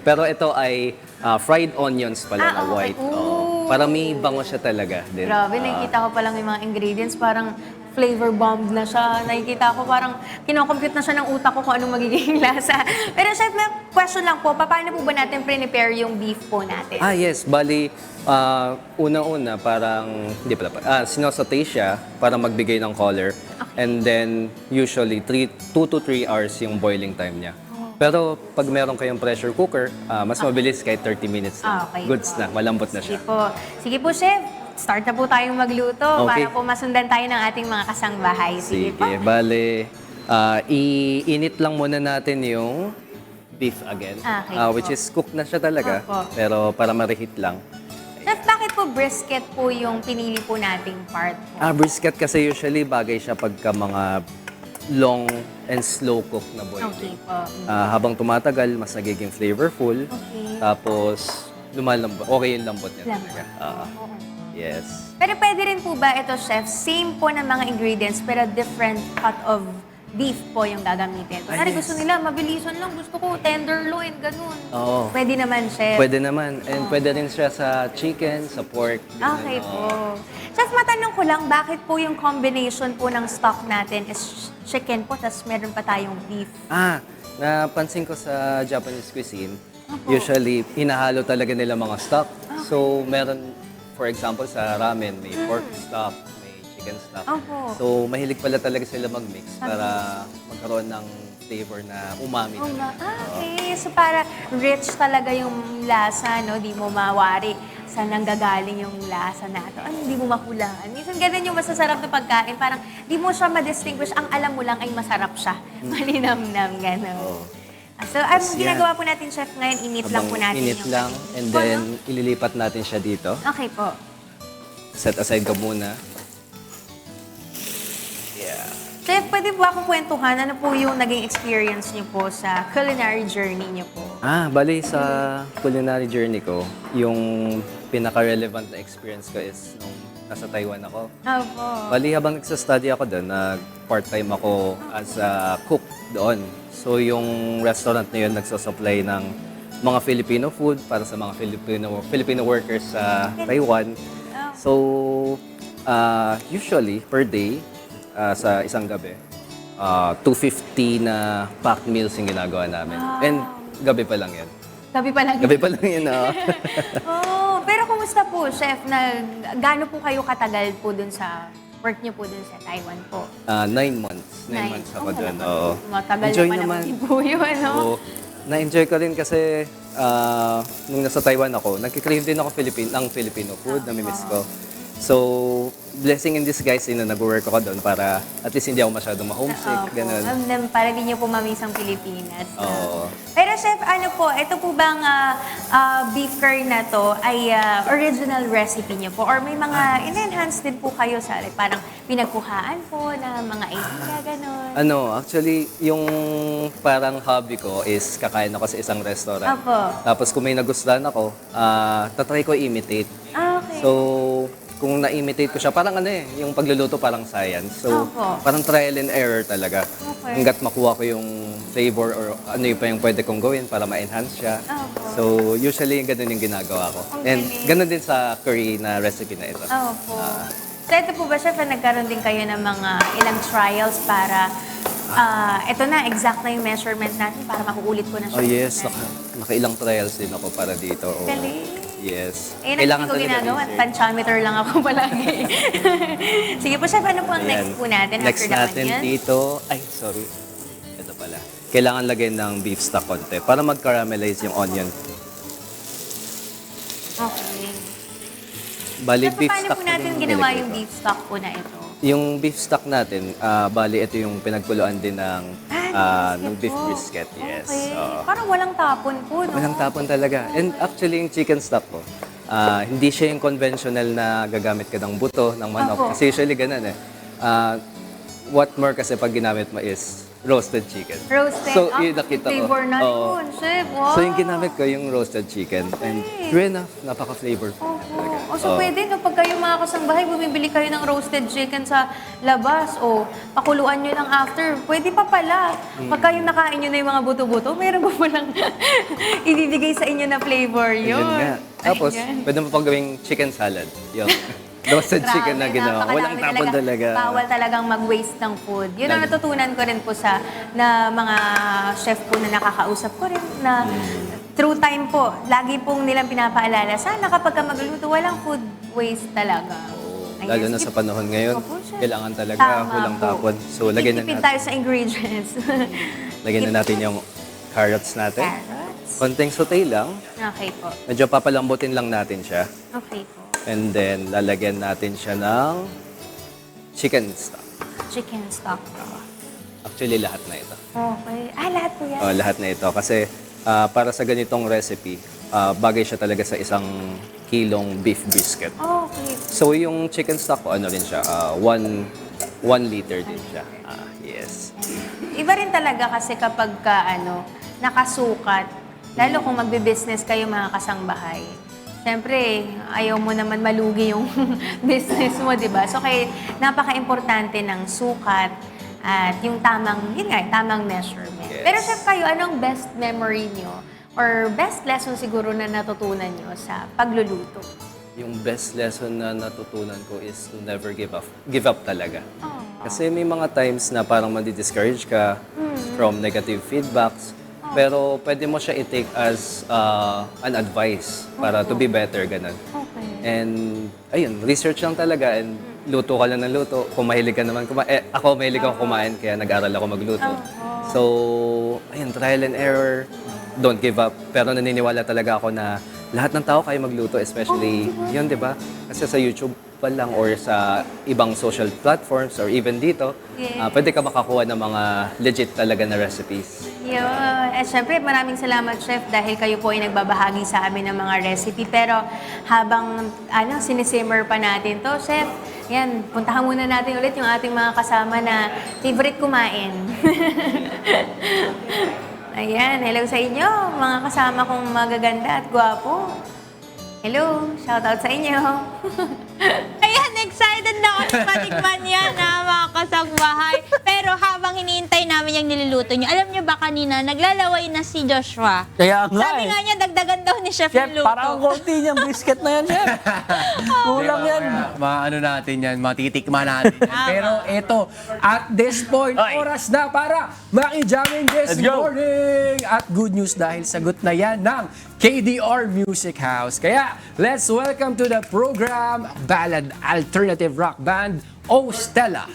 Pero ito ay fried onions pala na okay. white. Ooh. Para may bango siya talaga. Din. Grabe, nakikita ko pa lang yung mga ingredients, parang flavor bomb na siya. Nakikita ko parang kinocompute na siya ng utak ko kung anong magiging lasa. Pero chef, may question lang po, paano po ba natin prepare yung beef po natin? Yes. Bali, unang-una parang, hindi pala, sinosaute siya para magbigay ng color. And then, usually, 2 to 3 hours yung boiling time niya. Pero pag meron kayong pressure cooker, mas mabilis kahit 30 minutes na. Okay Goods po. na, malambot na siya. Sige po. Sige po, chef. Start na po tayong magluto Okay. para po masundan tayo ng ating mga kasangbahay. Sige po. Sige, bale, iinit lang muna natin yung beef again. Okay Which po. is cooked na siya talaga, Opo. pero para ma-reheat lang. Chef, bakit po brisket po yung pinili po nating part po? Brisket kasi usually bagay siya pagka mga long and slow cook na Okay boiling. po. Habang tumatagal, mas nagiging flavorful. Okay. Tapos, lumalambot. Okay yung lambot niya Lambot. talaga. Yes. Pero pwede rin po ba ito, chef, same po ng mga ingredients pero different cut of beef po yung gagamitin? Kasi yes. gusto nila, mabilisan lang. Gusto ko tenderloin, ganun. Oo. Pwede naman, chef. Pwede naman. And pwede rin siya sa chicken, sa pork. Okay ganun. po. Chef, matanong ko lang, bakit po yung combination po ng stock natin is chicken po, tapos meron pa tayong beef? Napansin ko sa Japanese cuisine, usually, hinahalo talaga nila mga stock. So, meron, for example, sa ramen, may pork stock, may chicken stock. Opo. So, mahilig pala talaga sila mag-mix para magkaroon ng flavor na umami. Okay, so para rich talaga yung lasa, no? Di mo mawari saan nanggagaling yung lasa na ito. Ano, di mo mahulaan. Minsan ganun yung masasarap na pagkain. Parang di mo siya ma-distinguish. Ang alam mo lang ay masarap siya. Malinamnam, gano'n. So, ang Yes, ginagawa po natin, Chef, ngayon, init lang po natin Init yung lang, ating and puno. then ililipat natin siya dito. Okay po. Set aside ka muna. Yeah. Chef, pwede po akong kwentuhan, ano po yung naging experience niyo po sa culinary journey niyo po? Bali sa culinary journey ko, yung pinaka-relevant na experience ko is nung nasa Taiwan ako. Opo. Bali, habang nagsa-study ako doon, nag-part-time ako as a cook doon. So, yung restaurant na yun, nagsusupply ng mga Filipino food para sa mga Filipino workers sa Taiwan. So, usually, per day, sa isang gabi, 250 na packed meals yung ginagawa namin. And gabi pa lang yan. Sabi pa lang. Gabi pa lang yun, Oh, pero kumusta po, Chef? Gaano po kayo katagal po dun sa work niyo po dun sa Taiwan po? 9 months. 9 months ako doon. Oo. Matagal Enjoy naman din po yun, ano? Oo. Na-enjoy ko rin kasi nung nasa Taiwan ako, nagkikrave din ako ng Filipino food, namimiss ko. So, blessing in disguise, nag-work ako doon para at least hindi ako masyadong ma-homesick, ganun. Para di niyo po mamiss ang Pilipinas. Oo. Pero Chef, ano po, ito po bang beef curry na to ay original recipe niyo po? Or may mga in-enhance din po kayo sa parang pinagkuhaan po na mga idea, gano'n? Actually, yung parang hobby ko is kakain ako sa isang restaurant. Apo. Tapos kung may nagustuhan ako, tatry ko imitate. Okay. So, kung na-imitate ko siya, parang yung pagluluto parang science. So, Opo. parang trial and error talaga. Okay. Hanggat makuha ko yung flavor or ano yung pa yung pwede kong gawin para ma-enhance siya. Opo. So, usually, ganun yung ginagawa ko. Ang And galing. ganun din sa curry na recipe na ito. Opo. So ito po ba, Chef, nagkaroon din kayo ng mga ilang trials para ito na, exact na yung measurement natin para makuulit ko na siya. Oh yes, nakailang trials din ako para dito. Oo. Galing. Yes. Ayun ang hindi ko talaga ginagawa. research. Pantsometer lang ako palagi. Sige po, Chef, ano po ang Ayan. next po natin Next after the natin onions? dito, sorry. Ito pala. Kailangan lagyan ng beef stock konti para mag-caramelize yung onion. Okay. Bali, So, beef paano stock po na natin din ginawa nilagay yung ko. beef stock po na ito? Yung beef stock natin, bali ito yung pinagkuluan din ng beef brisket. Yes. Okay. Oo. Parang walang tapon po, no? Walang tapon talaga. And actually, yung chicken stock ko, hindi siya yung conventional na gagamit ka ng buto, ng manok. Opo. Kasi usually ganun eh. What more kasi pag ginamit mo is roasted chicken. Roasted. So, yun nakita ko. Flavor na Oo. yun, Chef. Wow. So, yung ginamit ko yung roasted chicken. And true enough, napaka-flavorful. Opo. O so pwede, no, pag kayo mga kasangbahay, bumibili kayo ng roasted chicken sa labas o pakuluan nyo lang after, pwede pa pala. Pag kayo nakain nyo na yung mga buto-buto, meron pa palang ibibigay sa inyo na flavor yun. Yun nga. Tapos, Ayan. pwede mo pang gawing chicken salad. Yung roasted chicken na Grabe, ginawa. Walang napakadami tapon talaga. Bawal talagang mag-waste ng food. Yun ang Lagi. natutunan ko rin po na mga chef po na nakakausap ko rin na through time po, lagi pong nilang pinapaalala, sana kapag ka magluluto, walang food waste talaga. Ayan, Lalo na sige sa panahon ngayon, Opo, chef. kailangan talaga Tama walang po. tapon. So, lagyan na Tipid natin. tayo sa ingredients. Lagyan na natin yung carrots natin. Carrots. Konting saute lang. Okay po. Medyo papalambutin lang natin siya. Okay po. And then, lalagyan natin siya ng chicken stock. Chicken stock. Actually, lahat na ito. Okay. Lahat po yan. Lahat na ito. Kasi para sa ganitong recipe, bagay siya talaga sa isang kilong beef brisket. Okay. So, yung chicken stock ko, ano rin siya, 1 liter din siya. Yes. Iba rin talaga kasi kapag nakasukat, lalo kung magbe-business kayo mga kasangbahay. Siyempre, ayaw mo naman malugi yung business mo, di ba? So, kaya napaka-importante ng sukat at yung tamang measurement. Yes. Pero chef, kayo, anong best memory nyo or best lesson siguro na natutunan nyo sa pagluluto? Yung best lesson na natutunan ko is to never give up. Give up talaga. Kasi may mga times na parang madi-discourage ka from negative feedbacks. Pero pwede mo siya i-take as an advice para to be better, ganun. Okay. And ayun, research lang talaga and luto ka lang ng luto. Kung mahilig ka naman kumain. Ako mahilig ako kumain, kaya nag-aral ako magluto. So, ayun, trial and error. Don't give up. Pero naniniwala talaga ako na lahat ng tao kaya magluto, especially yun, di ba? Kasi sa YouTube pa lang or sa ibang social platforms or even dito, pwede ka makakuha ng mga legit talaga na recipes. Yun. At syempre, maraming salamat, Chef, dahil kayo po ay nagbabahagi sa amin ng mga recipe. Pero habang sinisimmer pa natin to, Chef, yan, puntahan muna natin ulit yung ating mga kasama na favorite kumain. Ayan, hello sa inyo, mga kasama kong magaganda at gwapo. Hello, shout out sa inyo. Ayan, excited na ako na matikman yan, mga kasangbahay. Pero habang hinihintay namin yung niluluto nyo, alam nyo ba kanina, naglalaway na si Joshua. Kaya nga Sabi nga niya, dagdagan daw ni Chef Chef, yung luto. parang konti niyang brisket na yan, Chef. Kulang yan. Maano natin yan, matitikman natin yan. Pero ito, at this point, oras na para makijamming this Let's go. morning. At good news dahil sagot na yan ng KDR Music House. Kaya, let's welcome to the program, ballad alternative rock band, O Stella.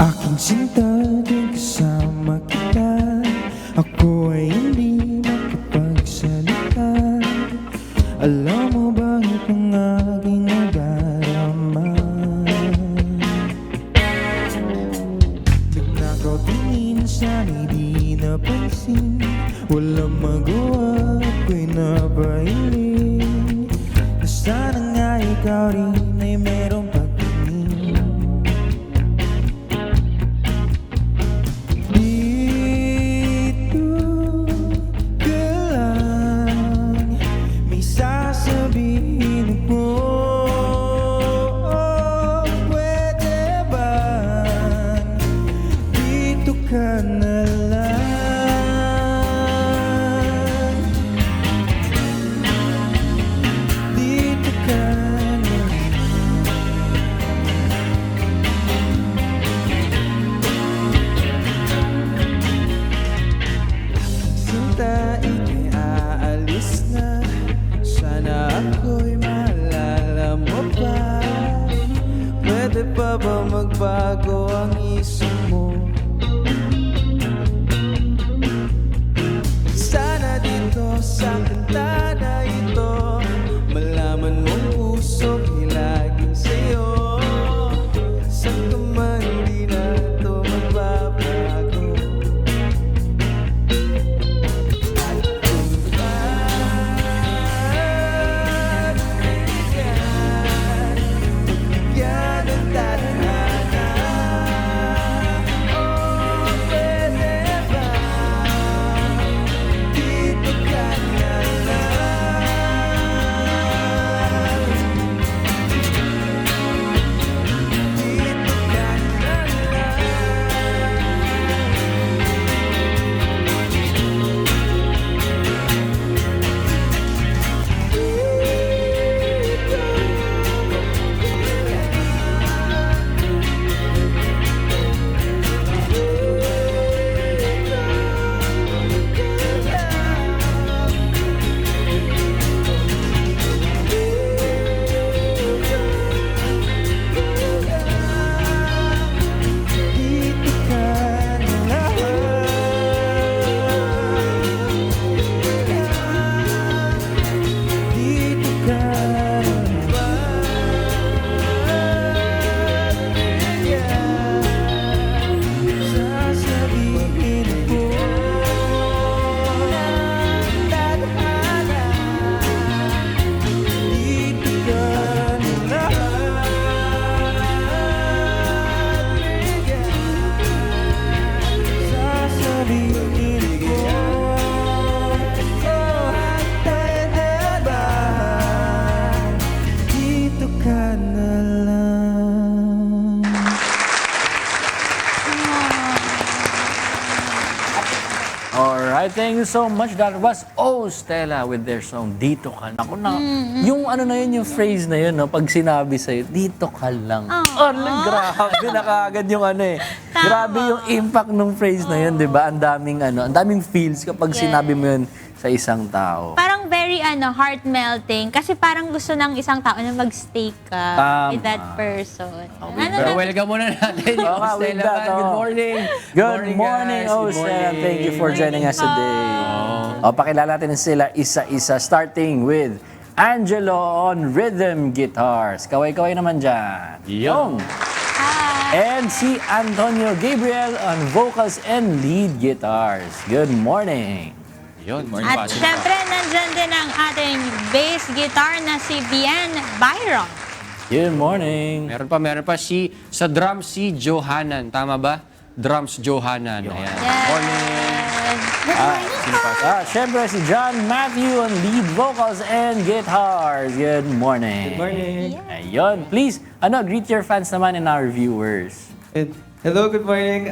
Aking sinta, di kasama kita. Ako ay hindi makapagsalita. Alam mo bakit ang aking nadarama? Nagnakaw tingin, sana'y di napansin. Walang magawa, ako'y napahiling. Na sana nga ikaw rin ay merong pagtingin. Dito ka lang, may sasabihin ko. Pwede ba dito ka na lang? Dito ka na lang. Sinta, ika'y aalis na. Sana ako'y maalala mo pa. Pwede pa ba magbago ang isip mo? Sana dito sa kanta na ito, malaman mong puso ko'y laging sa'yo. Saan ka man, di na ito magbabago. At kung pagbigyan ng tadhana, Alright, thank you so much. That was Stella with their song, Dito Ka Lang. Ako na, yung ano na yun, yung phrase na yun, no, pag sinabi sa'yo, dito ka lang. Grabe na kaagad yung ano eh. Grabe yung impact ng phrase na yun, di ba? Ang daming feels kapag sinabi mo yun sa isang tao. Parang very heart melting kasi parang gusto ng isang tao na mag-stay ka with that person. Pero welcome muna natin yung with Stella. that, Good morning. Good morning, guys. Good Stella. morning. Thank you for joining us today. Pakilala natin sila isa-isa, starting with Angelo on rhythm guitars. Kaway-kaway naman dyan. Yung. And si Antonio Gabriel on vocals and lead guitars. Good morning. Yun, morning At syempre, nandyan din ang ating bass guitar na si Bien Byron. Good morning. Meron pa sa drums si Johanan. Tama ba? Drums Johanan. Ayan. Syempre si John Matthew on lead vocals and guitars. Good morning. Good morning. Ayun, please, greet your fans naman and our viewers. And hello, good morning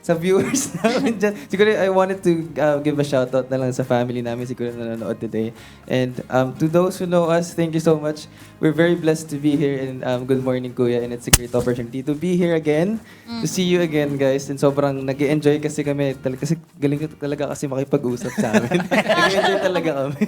sa viewers namin dyan. Siguro I wanted to give a shoutout na lang sa family namin siguro na nanonood today. And to those who know us, thank you so much. We're very blessed to be here in Good Morning Kuya, and it's a great opportunity to be here again, to see you again guys. And sobrang nag-enjoy kasi kami, kasi galing talaga kasi makipag-usap sa amin. Nag-enjoy talaga kami.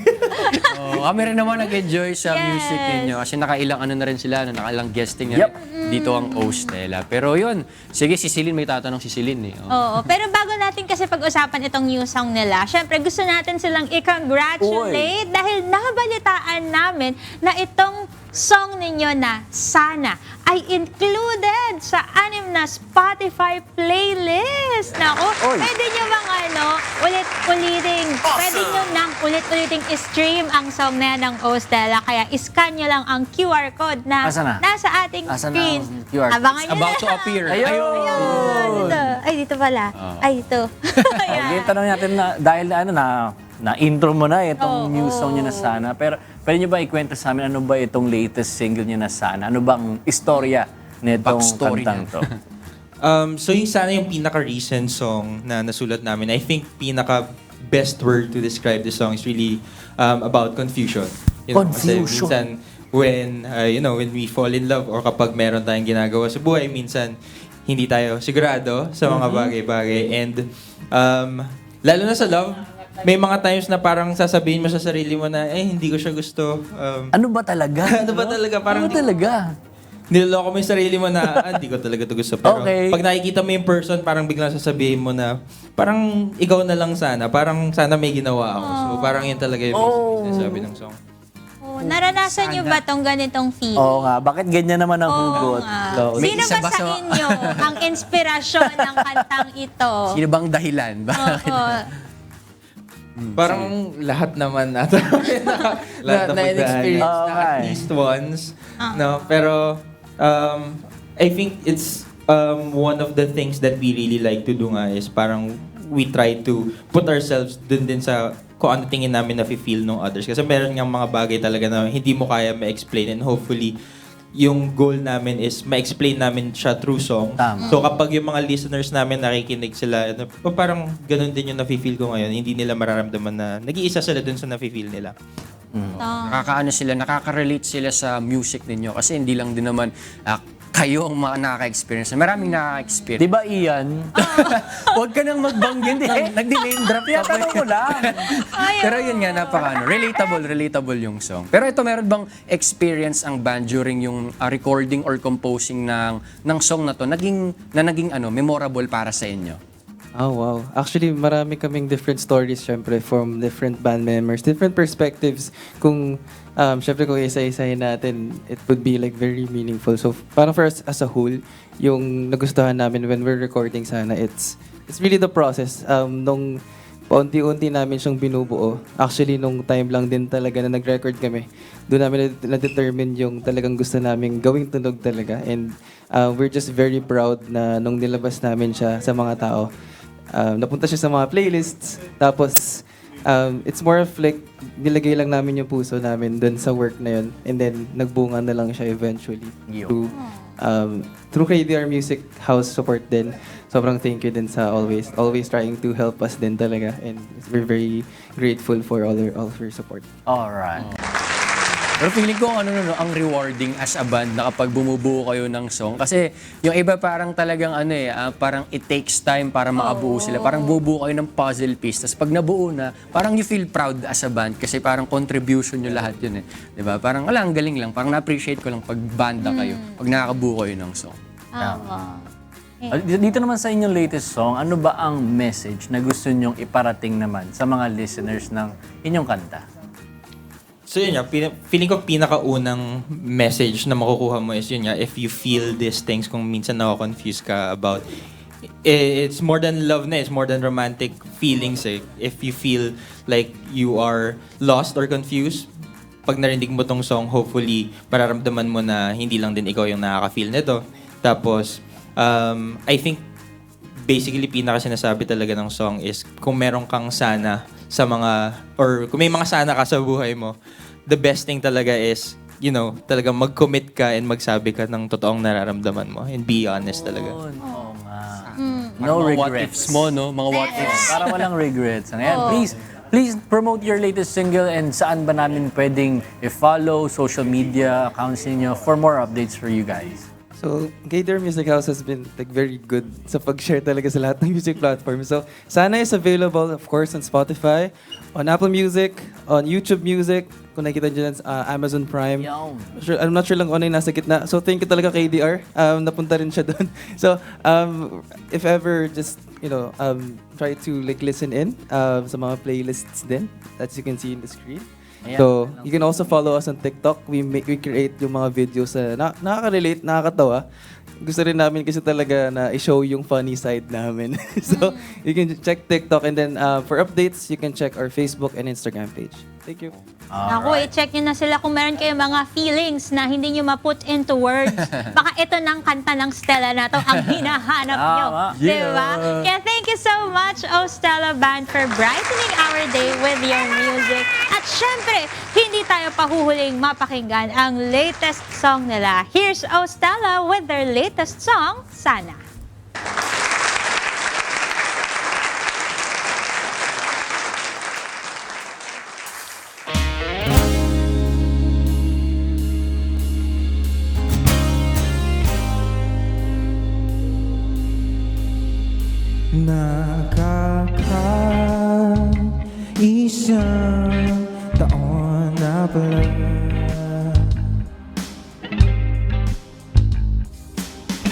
Kami rin naman nag-enjoy sa music ninyo kasi nakailang na rin sila, nakailang guesting na rin dito ang Stella. Pero yun, sige si Celine, may tatanong si Celine eh. Oo, pero bago natin kasi pag-usapan itong new song nila, syempre gusto natin silang i-congratulate dahil nakabalitaan namin na itong song ninyo na Sana ay included sa 6 na Spotify playlist. Naku, pwede nyo bang ulit-uliting stream ang song na yan ng Stella. Kaya iscan nyo lang ang QR code na nasa ating screen. Abangan nyo About na to appear. Ayun. Ay, dito pala. Ay, dito. Okay, tanong natin dahil na-intro mo na itong new song niya na Sana. Pero pwede niyo ba ikwento sa amin ano ba itong latest single niya na Sana? Ano bang istorya nitong Backstory kantang to? So yung Sana yung pinaka-recent song na nasulat namin. I think pinaka-best word to describe the song is really about confusion. Kasi minsan when we fall in love or kapag meron tayong ginagawa sa buhay, minsan hindi tayo sigurado sa mga bagay-bagay. And lalo na sa love, may mga times na parang sasabihin mo sa sarili mo na, hindi ko siya gusto. Ano ba talaga? Ano ba talaga? Parang ano talaga? niloloko mo yung sarili mo na, hindi ko talaga ito gusto. Pero Okay. pag nakikita mo yung person, parang biglang sasabihin mo na, parang ikaw na lang sana. Parang sana may ginawa ako. So parang yun talaga yung sinasabi ng song. Naranasan niyo ba tong ganitong feeling? Oo nga, bakit ganyan naman ang Oo hugot? nga. May Sino isa ba ba sa sa- inyo ang inspirasyon ng kantang ito? Sino bang dahilan? Oo. Parang lahat naman ata na-experience na at least once. No? Pero I think it's one of the things that we really like to do nga is parang we try to put ourselves dun din sa kung ano tingin namin na feel ng others. Kasi meron nga mga bagay talaga na hindi mo kaya ma-explain and hopefully yung goal namin is ma-explain namin siya through song. Tama. So kapag yung mga listeners namin nakikinig sila, parang ganun din yung nafe-feel ko ngayon. Hindi nila mararamdaman na nag-iisa sila dun sa nafe-feel nila. Nakakaano sila, nakaka-relate sila sa music ninyo kasi hindi lang din naman kayo ang mga nakaka-experience. Maraming nakaka-experience. Di ba, Ian? Huwag ka nang magbanggit. Nag-delay drop ka pa. Tinatanong ko lang. Pero yun nga, relatable yung song. Pero ito, meron bang experience ang band during yung recording or composing ng song na to, naging memorable para sa inyo? Oh, wow. Actually, marami kaming different stories, syempre, from different band members, different perspectives. Kung, syempre, kung isa-isahin natin, it would be like very meaningful. So, parang for us as a whole, yung nagustuhan namin when we're recording sana, it's really the process. Nung paunti-unti namin siyang binubuo, actually, nung time lang din talaga na nag-record kami, doon namin na-determine yung talagang gusto namin gawing tunog talaga. And we're just very proud na nung nilabas namin siya sa mga tao, napunta siya sa mga playlists. Tapos, it's more of like, nilagay lang namin yung puso namin dun sa work na yun. And then, nagbunga na lang siya eventually. Through KDR Music House support din. sobrang thank you din sa always trying to help us din talaga. And we're very grateful for all of your support. Alright. Pero feeling ko ang rewarding as a band na kapag bumubuo kayo ng song. Kasi yung iba parang talagang parang it takes time para makabuo sila. Parang bubuo kayo ng puzzle piece. Tapos pag nabuo na, parang you feel proud as a band kasi parang contribution nyo lahat yun eh. Diba? Parang ang galing lang. Parang na-appreciate ko lang pag banda kayo. Pag nakakabuo kayo ng song. Dito naman sa inyong latest song, ano ba ang message na gusto nyong iparating naman sa mga listeners ng inyong kanta? So yun nga, feeling ko pinakaunang message na makukuha mo is yun nga, if you feel these things, kung minsan nako-confuse ka about, it's more than love na, it's more than romantic feelings eh. If you feel like you are lost or confused, pag narinig mo tong song, hopefully, mararamdaman mo na hindi lang din ikaw yung nakaka-feel nito. Tapos, I think, basically, pinaka-sinasabi talaga ng song is, kung meron kang sana sa mga, or kung may mga sana ka sa buhay mo, the best thing talaga is, talagang mag-commit ka and magsabi ka ng totoong nararamdaman mo and be honest talaga. Oo nga. No No what regrets. ifs mo, no? Mga what ifs. Para walang regrets. Ayan, please promote your latest single and saan ba namin pwedeng i-follow social media accounts niyo for more updates for you guys. So, Gaydar Music House has been very good sa pag-share talaga sa lahat ng music platforms. So, Sana is available, of course, on Spotify, on Apple Music, on YouTube Music, kung nakikita nyo Amazon Prime. I'm not sure lang kung ano yung nasa gitna. So, thank you talaga kay ADR. Napunta rin siya doon. So, if ever, just, try to listen in sa mga playlists din that you can see in the screen. So, you can also follow us on TikTok. We create yung mga videos na nakaka-relate, nakakatawa. Gusto rin namin kasi talaga na i-show yung funny side namin. So, you can check TikTok and then for updates, you can check our Facebook and Instagram page. Thank you. Naku, i-check nyo na sila kung meron kayong mga feelings na hindi nyo ma-put into words. Baka ito ng kanta ng Stella na to ang hinahanap nyo. Diba? Kaya thank you so much, O Stella Band, for brightening our day with your music. At syempre, hindi tayo pahuhuling mapakinggan ang latest song nila. Here's O Stella with their latest song, Sana. Isang taon na pala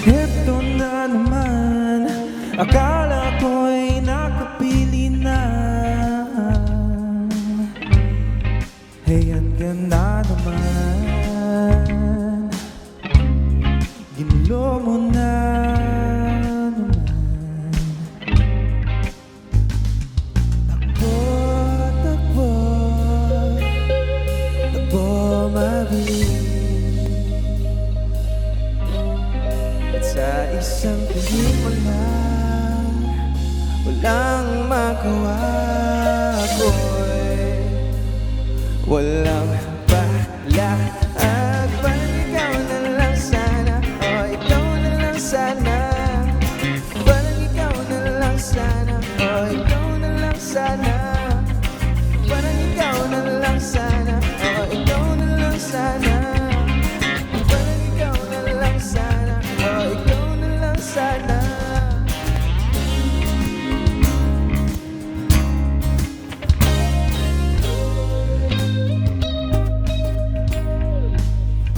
Ito na naman Akala ko'y nakapili na Hayan ka na naman Ginulo mo na sa isang tingin mo lang walang magawa ako'y walang palaag parang ikaw na lang sana ikaw na lang sana parang ikaw na lang sana ikaw na lang sana parang ikaw na lang sana ikaw na lang sana parang ikaw na lang sana ikaw na lang sana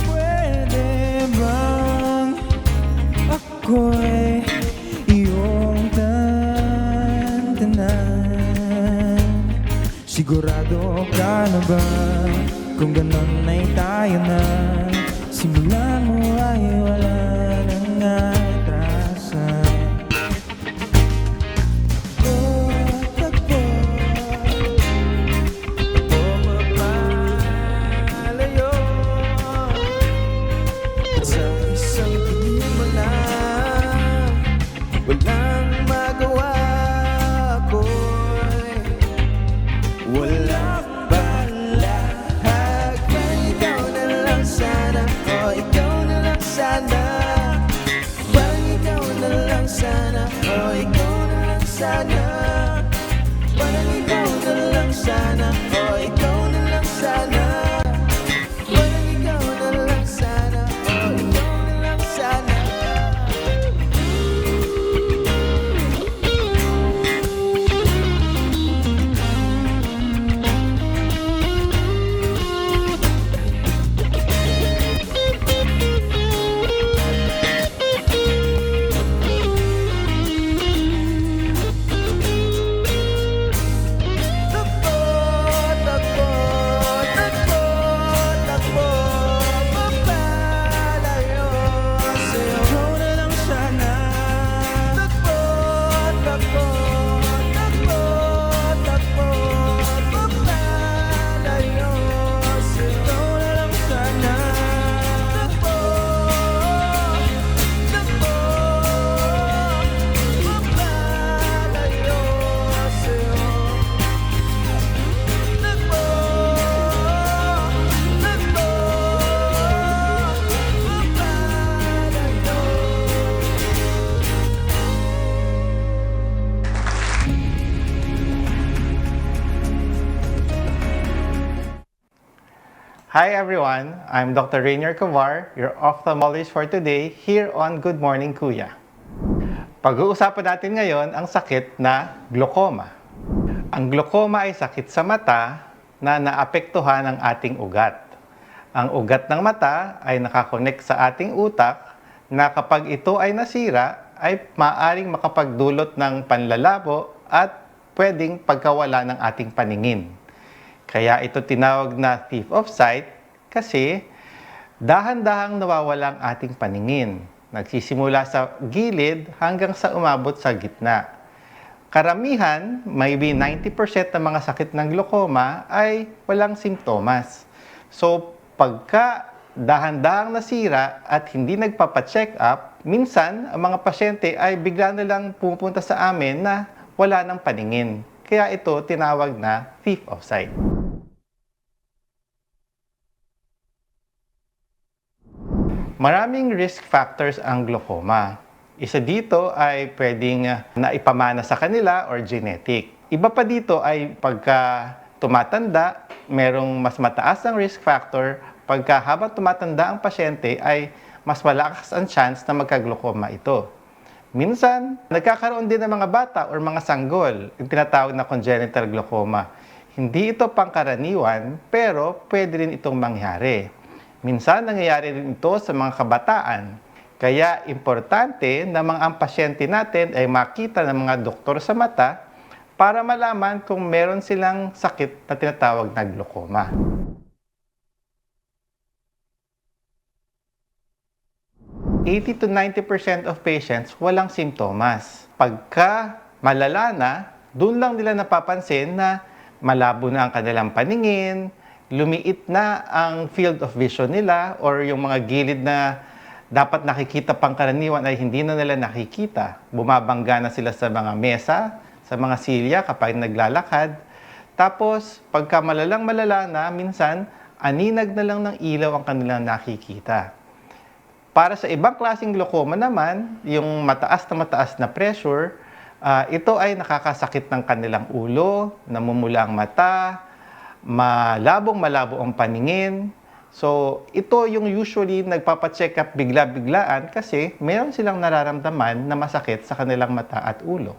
Pwede bang ako'y iyong tantanan? Sigurado ka na ba kung ganon ay tayo na simula mo ay wala nang atrasan Takbo mapalayo sa isang tingin mo lang walang magawa ako'y walang balahag parang sana. Parang ikaw na lang sana. Oh, ikaw na lang sana. Parang ikaw na lang sana. Oh, ikaw na lang sana. Takbo, takbo, takbo, takbo, mapalayo sa'yo. Ikaw na lang sana. Takbo, takbo, takbo, takbo, mapalayo sa'yo. Ikaw na lang sana. Takbo, takbo, mapalayo sa'yo. Takbo, takbo, Hi everyone, I'm Dr. Rainier Cavar, your ophthalmologist for today here on Good Morning Kuya. Pag-uusapan natin ngayon ang sakit na glaucoma. Ang glaucoma ay sakit sa mata na naapektuhan ang ating ugat. Ang ugat ng mata ay nakakonect sa ating utak na kapag ito ay nasira ay maaring makapagdulot ng panlalabo at pwedeng pagkawala ng ating paningin. Kaya ito tinawag na thief of sight kasi dahan-dahang nawawala ang ating paningin. Nagsisimula sa gilid hanggang sa umabot sa gitna. Karamihan, maybe 90% ng mga sakit ng glaucoma ay walang simptomas. So, pagka dahan-dahang nasira at hindi nagpapacheck up, minsan ang mga pasyente ay bigla na lang pupunta sa amin na wala ng paningin. Kaya ito tinawag na thief of sight. Maraming risk factors ang glaucoma. Isa dito ay pwedeng naipamana sa kanila or genetic. Iba pa dito ay pagka tumatanda, merong mas mataas ang risk factor. Pagka habang tumatanda ang pasyente ay mas malakas ang chance na magka-glaucoma ito. Minsan, nagkakaroon din ng mga bata or mga sanggol, yung tinatawag na congenital glaucoma. Hindi ito pangkaraniwan, pero pwede rin itong mangyari. Minsan, nangyayari rin ito sa mga kabataan. Kaya, importante na ang pasyente natin ay makita ng mga doktor sa mata para malaman kung meron silang sakit na tinatawag na glaucoma. –80 to 90% of patients walang simptomas. Pagka malala na, doon lang nila napapansin na malabo na ang kanilang paningin, lumiit na ang field of vision nila or yung mga gilid na dapat nakikita pangkaraniwan ay hindi na nila nakikita. Bumabangga na sila sa mga mesa, sa mga silya kapag naglalakad. Tapos, pagka malala na, minsan, aninag na lang ng ilaw ang kanilang nakikita. Para sa ibang klaseng glaucoma naman, yung mataas na pressure, ito ay nakakasakit ng kanilang ulo, namumula ang mata, malabo ang paningin. So, ito yung usually nagpapacheck up bigla-biglaan kasi meron silang nararamdaman na masakit sa kanilang mata at ulo.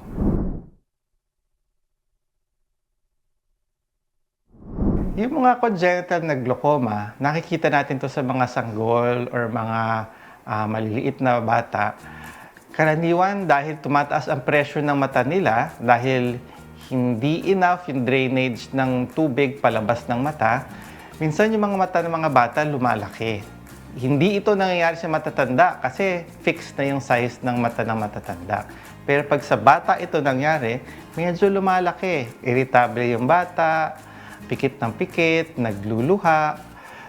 Yung mga congenital na glaucoma, nakikita natin to sa mga sanggol or mga maliliit na bata. Karaniwan dahil tumataas ang pressure ng mata nila, dahil hindi enough yung drainage ng tubig palabas ng mata, minsan yung mga mata ng mga bata lumalaki. Hindi ito nangyayari sa matatanda kasi fixed na yung size ng mata ng matatanda. Pero pag sa bata ito nangyari, medyo lumalaki. Irritable yung bata, pikit ng pikit, nagluluha.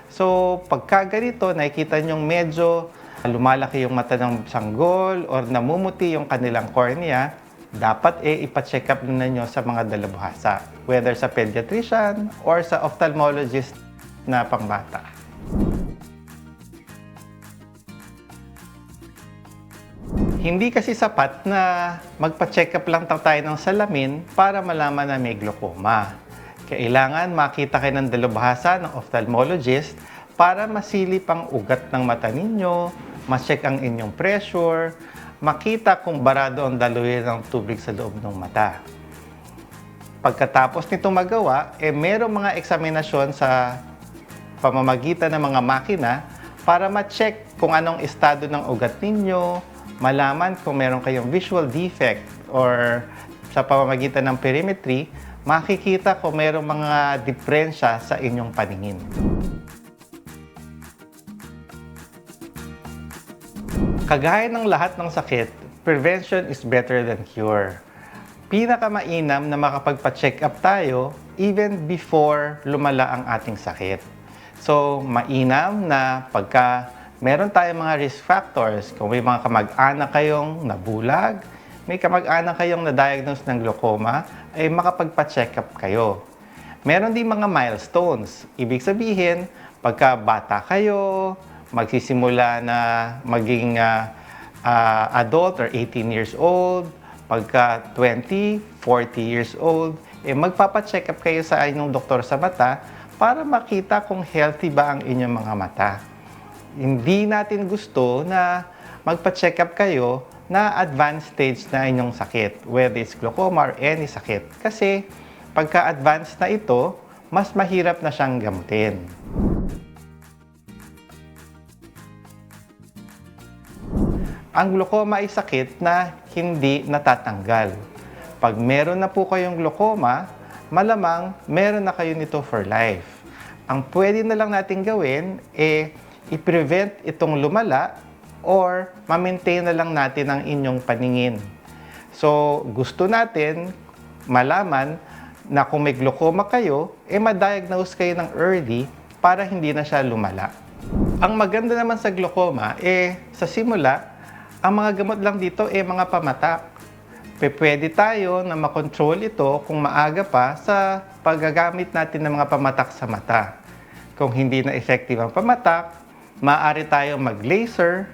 So pagka ganito, nakikita nyo medyo lumalaki yung mata ng sanggol or namumuti yung kanilang cornea, dapat ipa-check up na nyo sa mga dalubhasa, whether sa pediatrician or sa ophthalmologist na pangbata. Hindi kasi sapat na magpa-check up lang tayo ng salamin para malaman na may glaucoma. Kailangan makita kayo ng dalubhasa ng ophthalmologist para masilip ang ugat ng mata ninyo, ma-check ang inyong pressure, makita kung barado ang daluyan ng tubig sa loob ng mata. Pagkatapos nito magawa, merong mga eksaminasyon sa pamamagitan ng mga makina para ma-check kung anong estado ng ugat ninyo, malaman kung meron kayong visual defect or sa pamamagitan ng perimetry, makikita kung merong mga diferensya sa inyong paningin. Kagaya ng lahat ng sakit, prevention is better than cure. Pinakamainam na makapagpa-check up tayo even before lumala ang ating sakit. So, mainam na pagka meron tayong mga risk factors, kung may mga kamag-anak kayong nabulag, may kamag-anak kayong na-diagnose ng glaucoma, ay makapagpa-check up kayo. Meron din mga milestones. Ibig sabihin, pagka bata kayo, magsisimula na maging adult or 18 years old, pagka 20, 40 years old, magpapacheck up kayo sa inyong doktor sa mata para makita kung healthy ba ang inyong mga mata. Hindi natin gusto na magpa-check up kayo na advanced stage na inyong sakit, whether it's glaucoma or any sakit. Kasi pagka advanced na ito, mas mahirap na siyang gamutin. Ang glaucoma ay sakit na hindi natatanggal. Pag meron na po kayong glaucoma, malamang meron na kayo nito for life. Ang pwede na lang natin gawin i-prevent itong lumala or ma-maintain na lang natin ang inyong paningin. So, gusto natin malaman na kung may glaucoma kayo, ma-diagnose kayo ng early para hindi na siya lumala. Ang maganda naman sa glaucoma, sa simula, ang mga gamot lang dito mga pamatak. Pwede tayo na makontrol ito kung maaga pa sa paggagamit natin ng mga pamatak sa mata. Kung hindi na effective ang pamatak, maaari tayo mag-laser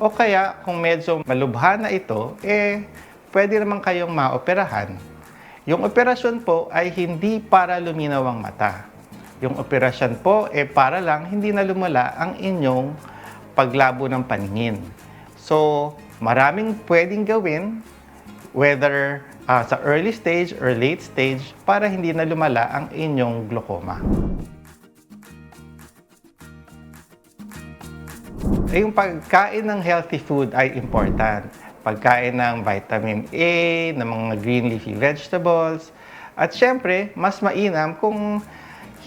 o kaya kung medyo malubha na ito, pwede naman kayong maoperahan. Yung operasyon po ay hindi para luminaw ang mata. Yung operasyon po para lang hindi na lumala ang inyong paglabo ng paningin. So, maraming pwedeng gawin, whether sa early stage or late stage, para hindi na lumala ang inyong glaucoma. Yung pagkain ng healthy food ay important. Pagkain ng vitamin A, ng mga green leafy vegetables, at syempre, mas mainam kung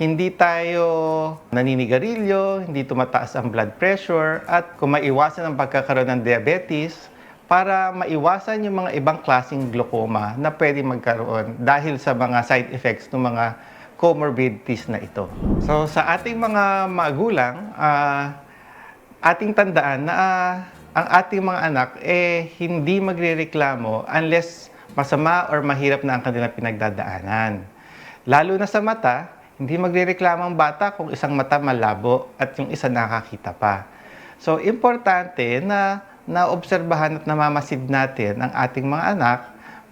hindi tayo naninigarilyo, hindi tumataas ang blood pressure, at kung maiwasan ang pagkakaroon ng diabetes para maiwasan yung mga ibang klaseng glaucoma na pwede magkaroon dahil sa mga side effects ng mga comorbidities na ito. So sa ating mga magulang, ating tandaan na ang ating mga anak hindi magrereklamo unless masama or mahirap na ang kanilang pinagdadaanan. Lalo na sa mata, hindi magrereklamo ang bata kung isang mata malabo at yung isa nakakita pa. So, importante na naobserbahan at namamasid natin ang ating mga anak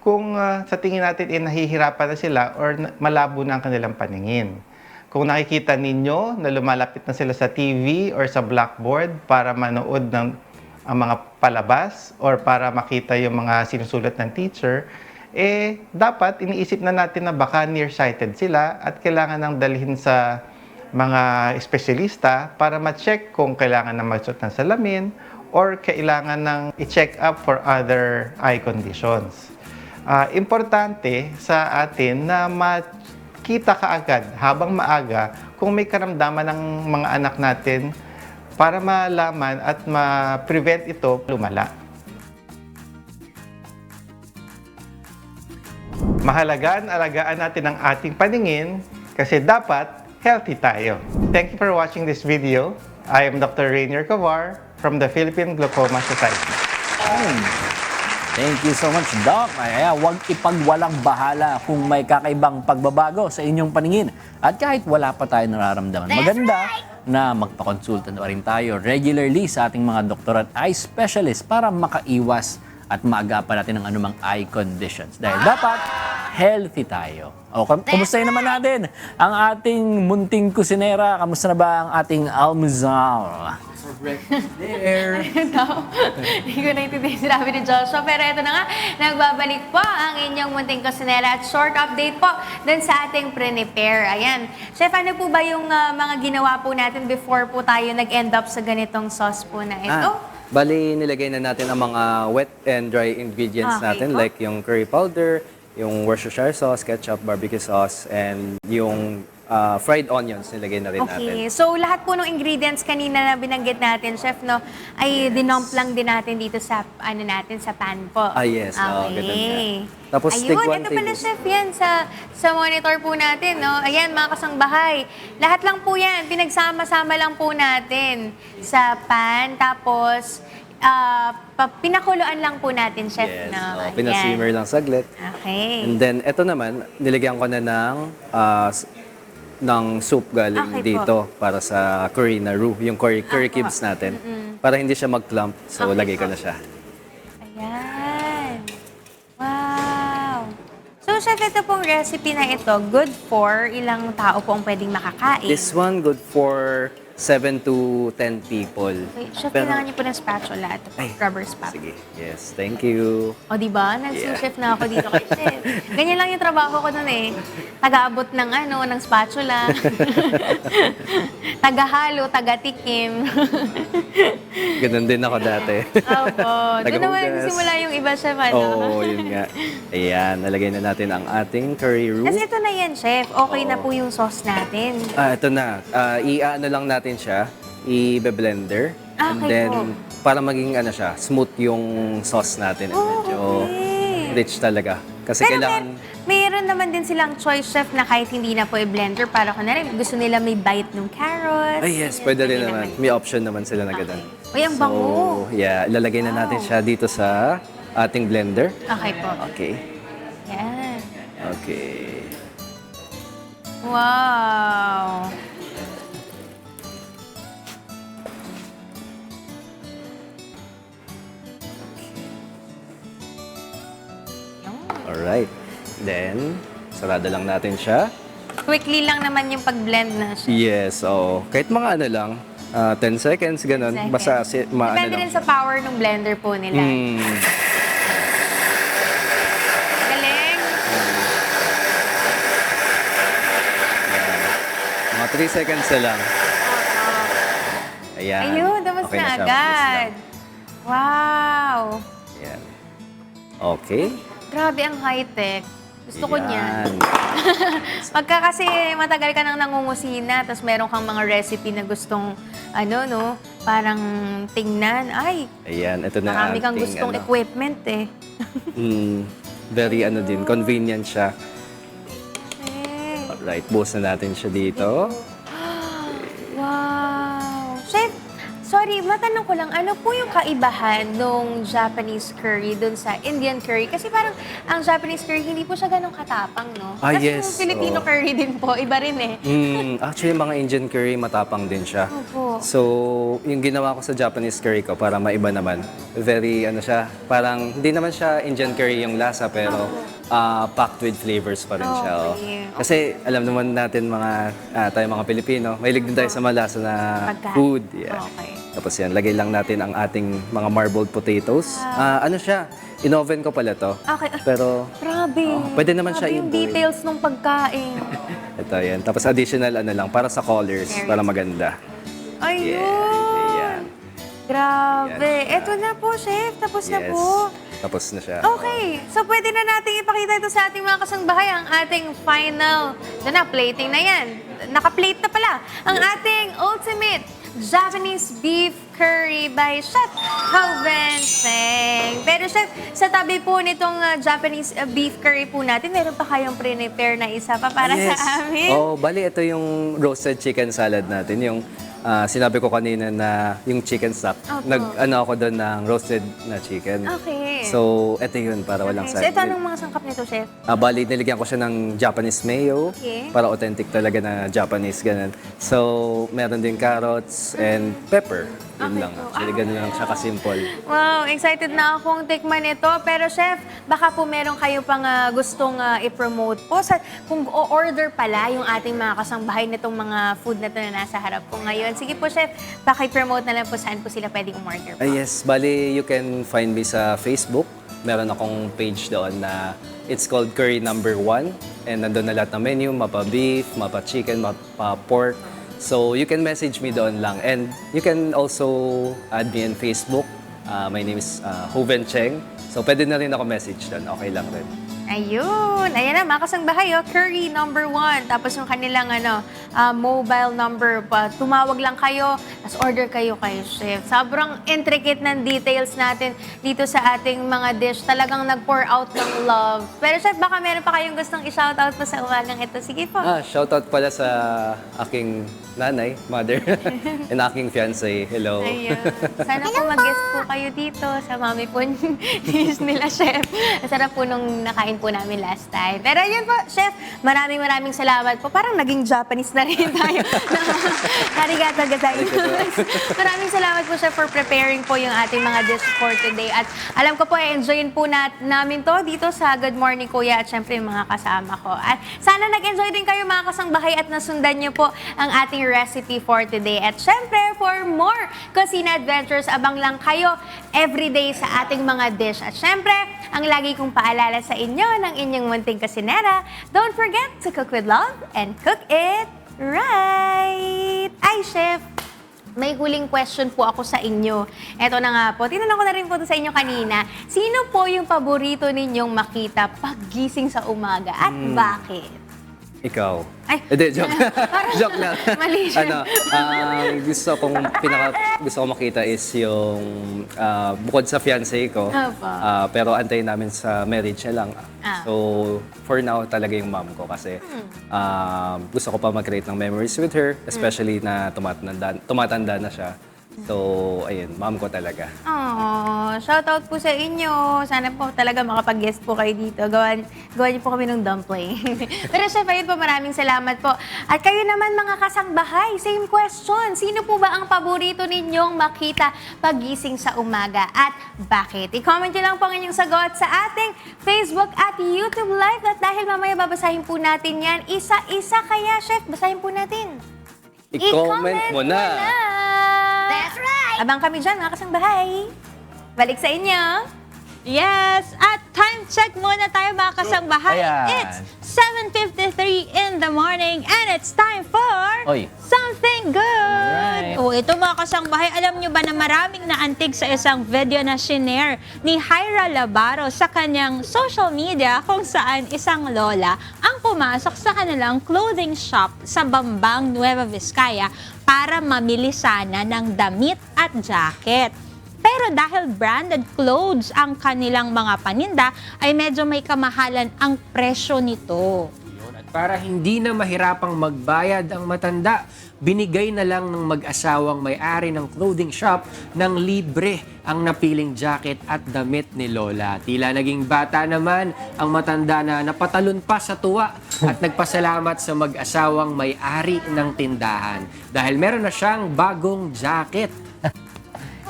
kung sa tingin natin nahihirapan na sila or malabo na ang kanilang paningin. Kung nakikita ninyo na lumalapit na sila sa TV or sa blackboard para manood ng ang mga palabas or para makita yung mga sinusulat ng teacher, dapat iniisip na natin na baka nearsighted sila at kailangan nang dalhin sa mga espesyalista para ma-check kung kailangan na magsuot ng salamin or kailangan nang i-check up for other eye conditions. Importante sa atin na makita kaagad habang maaga kung may karamdaman ng mga anak natin para malaman at ma-prevent ito lumala. Mahalagaan, alagaan natin ang ating paningin kasi dapat healthy tayo. Thank you for watching this video. I am Dr. Rainier Cavar from the Philippine Glaucoma Society. Thank you so much, Doc. Huwag ipagwalang bahala kung may kakaibang pagbabago sa inyong paningin. At kahit wala pa tayo nararamdaman, maganda na magpakonsulta na rin tayo regularly sa ating mga doktor at eye specialist para makaiwas at maagapan natin ang anumang eye conditions. Dahil dapat healthy tayo. O, kumustahin naman natin ang ating munting kusinera. Kamusta na ba ang ating almusal? There. Hindi ko naintindihan yung sinabi ni Joshua. Pero ito na nga, nagbabalik po ang inyong munting kusinera at short update po dun sa ating prepare. Ayan. Chef, ano po ba yung mga ginawa po natin before po tayo nag-end up sa ganitong sauce po na ito? Bali, nilagay na natin ang mga wet and dry ingredients Okay natin po. like yung curry powder, yung Worcestershire sauce, ketchup, barbecue sauce, and yung fried onions nilagay na rin natin. Okay. So, lahat po ng ingredients kanina na binanggit natin, Chef, no, ay dinomp lang din natin dito sa, ano natin, sa pan po. Yes. Oo, ganun nga. Tapos, Ayun, tig 1 ito pala, tablespoon. Chef, yan sa monitor po natin, no? Ayan, mga kasangbahay. Lahat lang po yan, pinagsama-sama lang po natin sa pan. Tapos, pinakuluan lang po natin, Chef, Yes. no? Ayan. Pinasimmer lang saglit. Okay. And then, ito naman, nilagyan ko na ng soup galing Okay po. dito para sa curry na roux, yung curry cubes natin. Para hindi siya mag-clump, so Okay lagay po. ko na siya. Ayan. Wow. So, Chef, ito pong recipe na ito, good for ilang tao po ang pwedeng makakain? This one, good for 7 to 10 people. Okay, Chef, Pero- kailangan niyo po ng spatula at rubber spatula. Sige, yes, thank you. O, di ba? Nag-chef na ako dito kay Chef. Ganyan lang yung trabaho ko dun eh. Taga-abot ng ng spatula. Taga-halo, taga-tikim. Ganun din ako dati. Opo. Doon naman Taga-hugas. nagsimula yung iba, Chef, ano? Oo, yun nga. Ayan, nalagay na natin ang ating curry roux. Kasi ito na yan, Chef. Okay na po yung sauce natin. Ito na. I-ano lang natin siya, i-blender. And Okay then, po. para maging ano siya, smooth yung sauce natin. Medyo okay. rich talaga. Kasi Pero kailangan... mayroon naman din silang choice, Chef, na kahit hindi na po i-blender, para kunwari gusto nila may bite ng carrots. Ay yes, pwede rin naman. May option naman sila na ganun. Uy, ang bango. So, yeah, ilalagay na natin siya dito sa ating blender. Okay po. Okay. Yan. Okay. Wow. Alright. Then, sarado lang natin siya. Quickly lang naman yung pag-blend na siya. Yes, oo. Kahit mga ano lang, 10 seconds, ganun. Seconds. Basta maano Depende lang. rin sa power ng blender po nila. Galing. Mga 3 seconds na lang. Ayan. Ayun, tapos Okay na siya, agad. Wow. Ayan. Okay. Grabe ang high-tech. Gusto ko niyan. Ayan. Pagka kasi matagal ka nang nangungusina, tapos meron kang mga recipe na gustong, parang tingnan. Ay, Ayan, ito na marami kang ating, gustong equipment eh. very din, convenient siya. Okay. Alright, buhos na natin siya dito. Wow. Chef, sorry, matanong ko lang, ano po yung kaibahan nung Japanese curry dun sa Indian curry? Kasi parang ang Japanese curry, hindi po siya ganun katapang, no? Kasi Yes, yung Filipino oo. curry din po, iba rin eh. Actually, mga Indian curry, matapang din siya. Opo. So, yung ginawa ko sa Japanese curry ko, para maiba naman. Very, parang, hindi naman siya Indian curry yung lasa, pero packed with flavors pa rin siya. Oh. Okay. Kasi, alam naman natin tayo mga Pilipino, mahilig din tayo sa malasa na Pagkain. food. Yeah. Okay. Tapos yan, lagay lang natin ang ating mga marbled potatoes. In-oven ko pala to. Okay. Pero, Grabe. pwede naman siya Grabe yung i-boil. details ng pagkain. ito yan. Tapos additional lang, para sa colors, Very para maganda. Ayun. Ayan. Grabe. Eto na po, Chef. Tapos na Yes. po. Tapos na siya. Okay. So, pwede na natin ipakita ito sa ating mga kasangbahay. Ang ating final, plating na yan. Naka-plate na pala. Ang ating ultimate Japanese beef curry by Chef Calvin Seng. Pero Chef, sa tabi po nitong Japanese beef curry po natin, meron pa kayong prepare na isa pa para sa amin? Bali, ito yung roasted chicken salad natin. Yung sinabi ko kanina na yung chicken stock. Opo. Ako doon ng roasted na chicken. Okay. So, ito yun, para walang Okay. So, ito anong mga sangkap nito, Chef? Bali, niligyan ko siya ng Japanese mayo. Okay. Para authentic talaga na Japanese, ganun. So, meron din carrots and pepper. Yun lang. Actually, ganun lang siya kasimple. Wow, excited na akong tikman ito. Pero chef, baka po meron kayo pang gustong i-promote po. Kung o-order pala yung ating mga kasangbahay nitong mga food na ito na nasa harap ko ngayon. Sige po chef, paki-promote na lang po saan po sila pwedeng umorder po. Yes, bali you can find me sa Facebook. Meron akong page doon na it's called Curry Number 1. And nandun na lahat ng menu, mapa beef, mapa chicken, mapa pork. So you can message me doon lang. And you can also add me on Facebook. My name is Hoven Cheng. So pwede na rin ako message doon. Okay lang rin. Ayun. Ayan na, mga kasangbahay, Curry number 1. Tapos yung kanilang mobile number, tumawag lang kayo, tapos order kayo kay chef. Sobrang intricate ng details natin dito sa ating mga dish. Talagang nag-pour out ng love. Pero chef, baka meron pa kayong gustong i-shoutout po sa umagang ito. Sige po. Shoutout pala sa aking nanay, mother, and aking fiancé. Hello. Ayun. Sana po mag-guest po kayo dito sa mami po nila, chef. Sarap po nung nakain po namin last time. Pero yun po, chef, maraming salamat po. Parang naging Japanese na rin tayo. Arigato gozaimasu. Maraming salamat po, chef, for preparing po yung ating mga dish for today. At alam ko po, enjoyin po namin to dito sa Good Morning Kuya at syempre yung mga kasama ko. At sana nag-enjoy din kayo mga kasangbahay at nasundan nyo po ang ating recipe for today. At syempre, for more Kusina Adventures, abang lang kayo everyday sa ating mga dish. At syempre, ang lagi kong paalala sa inyo ng inyong munting kusinera, don't forget to cook with love and cook it right! Ay, chef! May huling question po ako sa inyo. Eto na nga po. Tinanong ko na rin po sa inyo kanina. Sino po yung paborito ninyong makita paggising sa umaga at bakit? Ikaw. Ay. Hindi, joke. Joke lang. Mali siya. Gusto kong makita is yung bukod sa fiancé ko. Opo. Pero antayin namin sa marriage niya lang. So, for now, talaga yung mom ko kasi gusto ko pa mag-create ng memories with her, especially na tumatanda na siya. So, ayun, mom ko talaga. Oh, shoutout po sa inyo. Sana po talaga makapag-guest po kayo dito. Gawan niyo po kami ng dumpling. Pero chef, ayun po, maraming salamat po. At kayo naman mga kasangbahay, same question. Sino po ba ang paborito ninyong makita pagising sa umaga at bakit? I-comment nyo lang po ang inyong sagot sa ating Facebook at YouTube Live. At dahil mamaya babasahin po natin yan, isa-isa kaya, chef, basahin po natin. I-comment mo na. That's right! Abang kami dyan, mga kasangbahay. Balik sa inyo. Yes! At time check muna tayo mga kasangbahay. Ayan. It's 7:53 in the morning and it's time for Oy. Something Good! Alright. Oh, ito mga kasangbahay, alam nyo ba na maraming naantig sa isang video na shinare ni Hyra Labaro sa kanyang social media kung saan isang lola ang pumasok sa kanilang clothing shop sa Bambang, Nueva Vizcaya para mamili sana ng damit at jacket. Pero dahil branded clothes ang kanilang mga paninda, ay medyo may kamahalan ang presyo nito. At para hindi na mahirapang magbayad ang matanda, binigay na lang ng mag-asawang may-ari ng clothing shop ng libre ang napiling jacket at damit ni Lola. Tila naging bata naman ang matanda na napatalon pa sa tuwa at nagpasalamat sa mag-asawang may-ari ng tindahan dahil meron na siyang bagong jacket.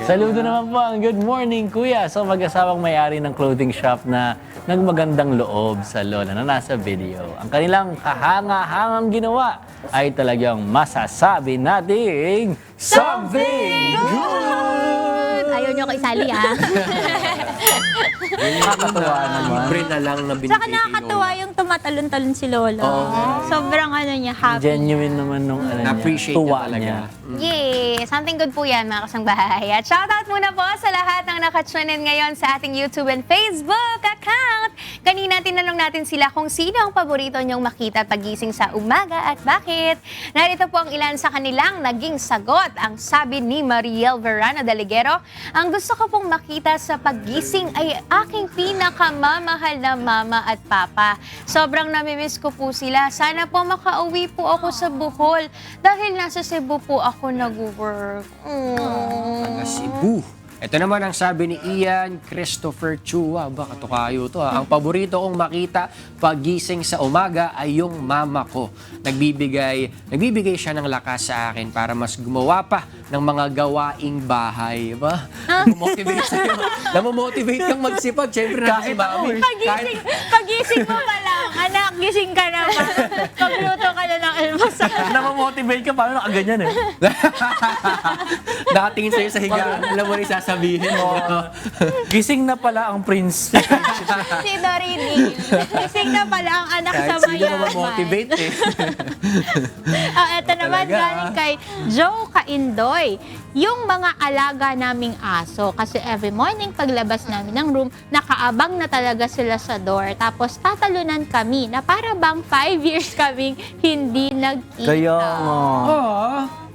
Saludo naman po ang Good Morning Kuya sa mag-asawang may-ari ng clothing shop na nagmagandang loob sa lola na nasa video. Ang kanilang kahanga-hangang ginawa ay talagang masasabi nating Something Good! Ayaw nyo ko isali Nakakatawa naman. Libre na lang na binigay Saka ni nakakatawa Lola. yung tumatalon-talon si Lola. Sobrang niya, happy. Genuine naman nung Na-appreciate niya tuwa talaga. niya. Yay! Something good po yan, mga kasangbahay. At shoutout muna po sa lahat ng nakatune in ngayon sa ating YouTube and Facebook account. Kanina tinanong natin sila kung sino ang paborito niyong makita pagising sa umaga at bakit. Narito po ang ilan sa kanilang naging sagot. Ang sabi ni Mariel Verano Daligero, ang gusto ko pong makita sa pagising ay aking pinakamamahal na mama at papa. Sobrang namimiss ko po sila. Sana po makauwi po ako sa Bohol dahil nasa Cebu po ako nag-work. Taga Cebu. Ito naman ang sabi ni Ian Christopher Chua. Baka tukayo to ha. Ang paborito kong makita pagising sa umaga ay yung mama ko. Nagbibigay siya ng lakas sa akin para mas gumawa pa ng mga gawaing bahay. Ba? Motivate sa'yo. Namomotivate kang magsipag. Siyempre na si mami. Pagising mo pa lang, anak, gising ka na pa. Pagluto ka na ng almusal. Namomotivate ka, paano nakaganyan eh? Nakatingin sa'yo sa higaan. Alam mo rin sasabihin. Gising na pala ang prince. Si Dorini. Gising na pala ang anak sa Kahit sino mayaman. motivate eh. Ito naman Talaga. galing kay Joe Kaindoy. Yung mga alaga naming aso, kasi every morning paglabas namin ng room, nakaabang na talaga sila sa door. Tapos tatalunan kami na para bang 5 years kaming hindi nagkita. Kaya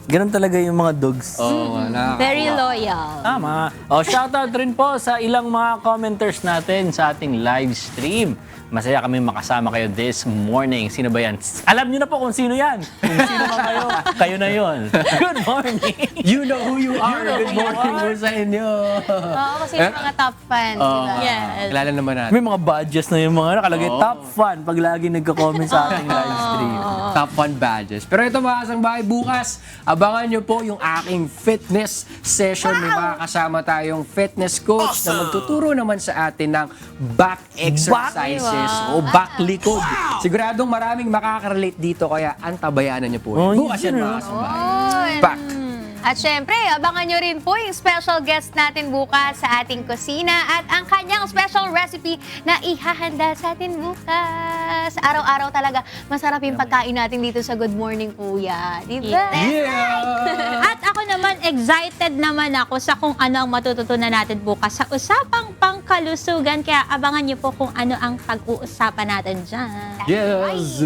ganun talaga yung mga dogs. Oo, wala. Very loyal. Tama. Shoutout rin po sa ilang mga commenters natin sa ating live stream. Masaya kami makasama kayo this morning. Sino ba yan? Alam niyo na po kung sino yan. Kung sino ba kayo, kayo na yon. Good morning. You know who you are. Good morning po sa inyo. Oo, kasi yung mga top fans, di ba? Yes. Kilala naman natin. May mga badges na yung mga nakalagay. Top fan pag lagi nagko-comment sa ating live stream. Top 1 badges. Pero ito mga kasang bahay, bukas, abangan nyo po yung aking fitness session. May makakasama tayong fitness coach na magtuturo naman sa atin ng back exercises o back likod. Siguradong maraming makaka-relate dito kaya antabayanan nyo po. Bukas yan mga kasang bahay. Back. At syempre, abangan nyo rin po yung special guest natin bukas sa ating kusina at ang kanyang special recipe na ihahanda sa atin bukas. Araw-araw talaga, masarap yung pagkain natin dito sa Good Morning Kuya. Di ba? At ako naman, excited naman ako sa kung ano ang matututunan natin bukas sa usapang pangkalusugan. Kaya abangan niyo po kung ano ang pag-uusapan natin dyan. Yes.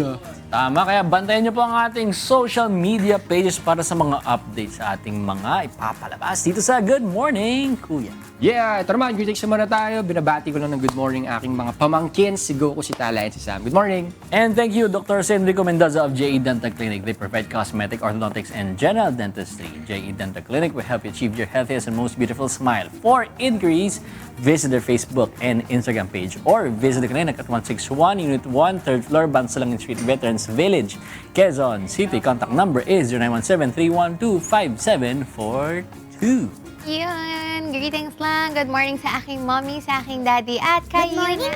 Tama, kaya bantayan niyo po ang ating social media pages para sa mga updates sa ating mga ipapalabas dito sa Good Morning, Kuya. Yeah, ito naman, greetings naman na tayo. Binabati ko lang ng good morning aking mga pamangkin, si Goku, si Tala, and si Sam. Good morning. And thank you, Dr. Enrico Mendoza of JE Dental Clinic. They provide cosmetic, orthodontics, and general dentistry. JE Dental Clinic will help you achieve your healthiest and most beautiful smile. For inquiries, visit their Facebook and Instagram page or visit the clinic at 161 Unit 1, 3rd floor, Bansalangin Street, Veterans Village, Quezon City. Contact number is 0917-312-5742. Yun, greetings lang. Good morning sa aking mommy, sa aking daddy, at kay Yuna,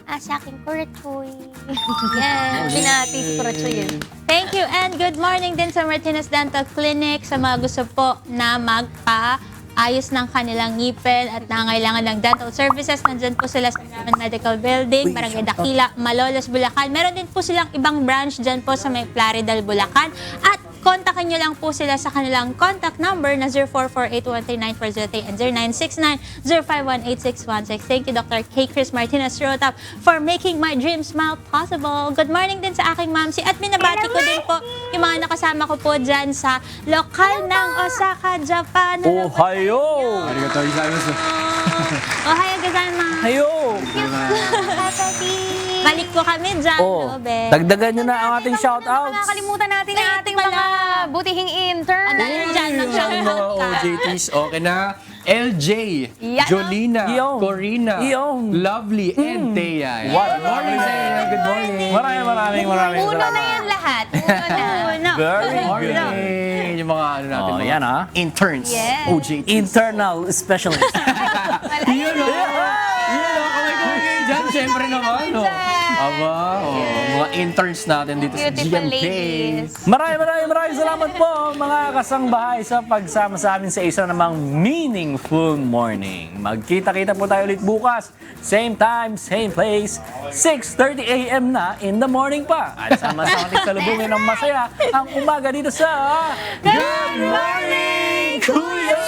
at sa aking Kuratsoy. Yan, binati si Kuratsoy yun. Thank you and good morning din sa Martinez Dental Clinic sa mga gusto po na magpa-ayos ng kanilang ngipin at nangailangan ng dental services. Nandyan po sila sa Raman Medical Building, Barangay Dakila, Malolos, Bulacan. Meron din po silang ibang branch dyan po sa may Plaridel, Bulacan. At kontakin nyo lang po sila sa kanilang contact number na 0448-139-403 and 0969-051-8616. Thank you, Dr. K. Chris Martinez Rotap, for making my dream smile possible. Good morning din sa aking mamsi at binabati ko din po yung mga nakasama ko po dyan sa lokal ng Osaka, Japan. Ohayo! Arigatou gozaimasu. Ohayo gozaimasu. Hayo! Balik po kami dyan, Lobe. Dagdagan nyo na ang ating shoutouts. Nakakalimutan natin ang ating mga butihing intern. Ano yun dyan? Ang mga OJTs, okay na. LJ, Yan. Jolina, Iyong. Corina, Iyong. Lovely, and Thea. Good morning sa inyo. Good morning. Maraming Uno na salamat. yan lahat. Uno na. Very Good morning. good. Yung mga ano natin, Oh, mga yan, ah. interns, Yes. OJTs. Internal specialist. Yun o. Yun o. Kamay-kamay dyan. Siyempre naman. O. Aba, mga interns natin dito sa Beautiful GMK. ladies. Maraming salamat po mga kasangbahay sa pagsama sa amin sa isa namang meaningful morning. Magkita-kita po tayo ulit bukas. Same time, same place. 6:30 a.m. na in the morning pa. At sama-sama natin salubungin ng masaya ang umaga dito sa Good Morning, Kuya!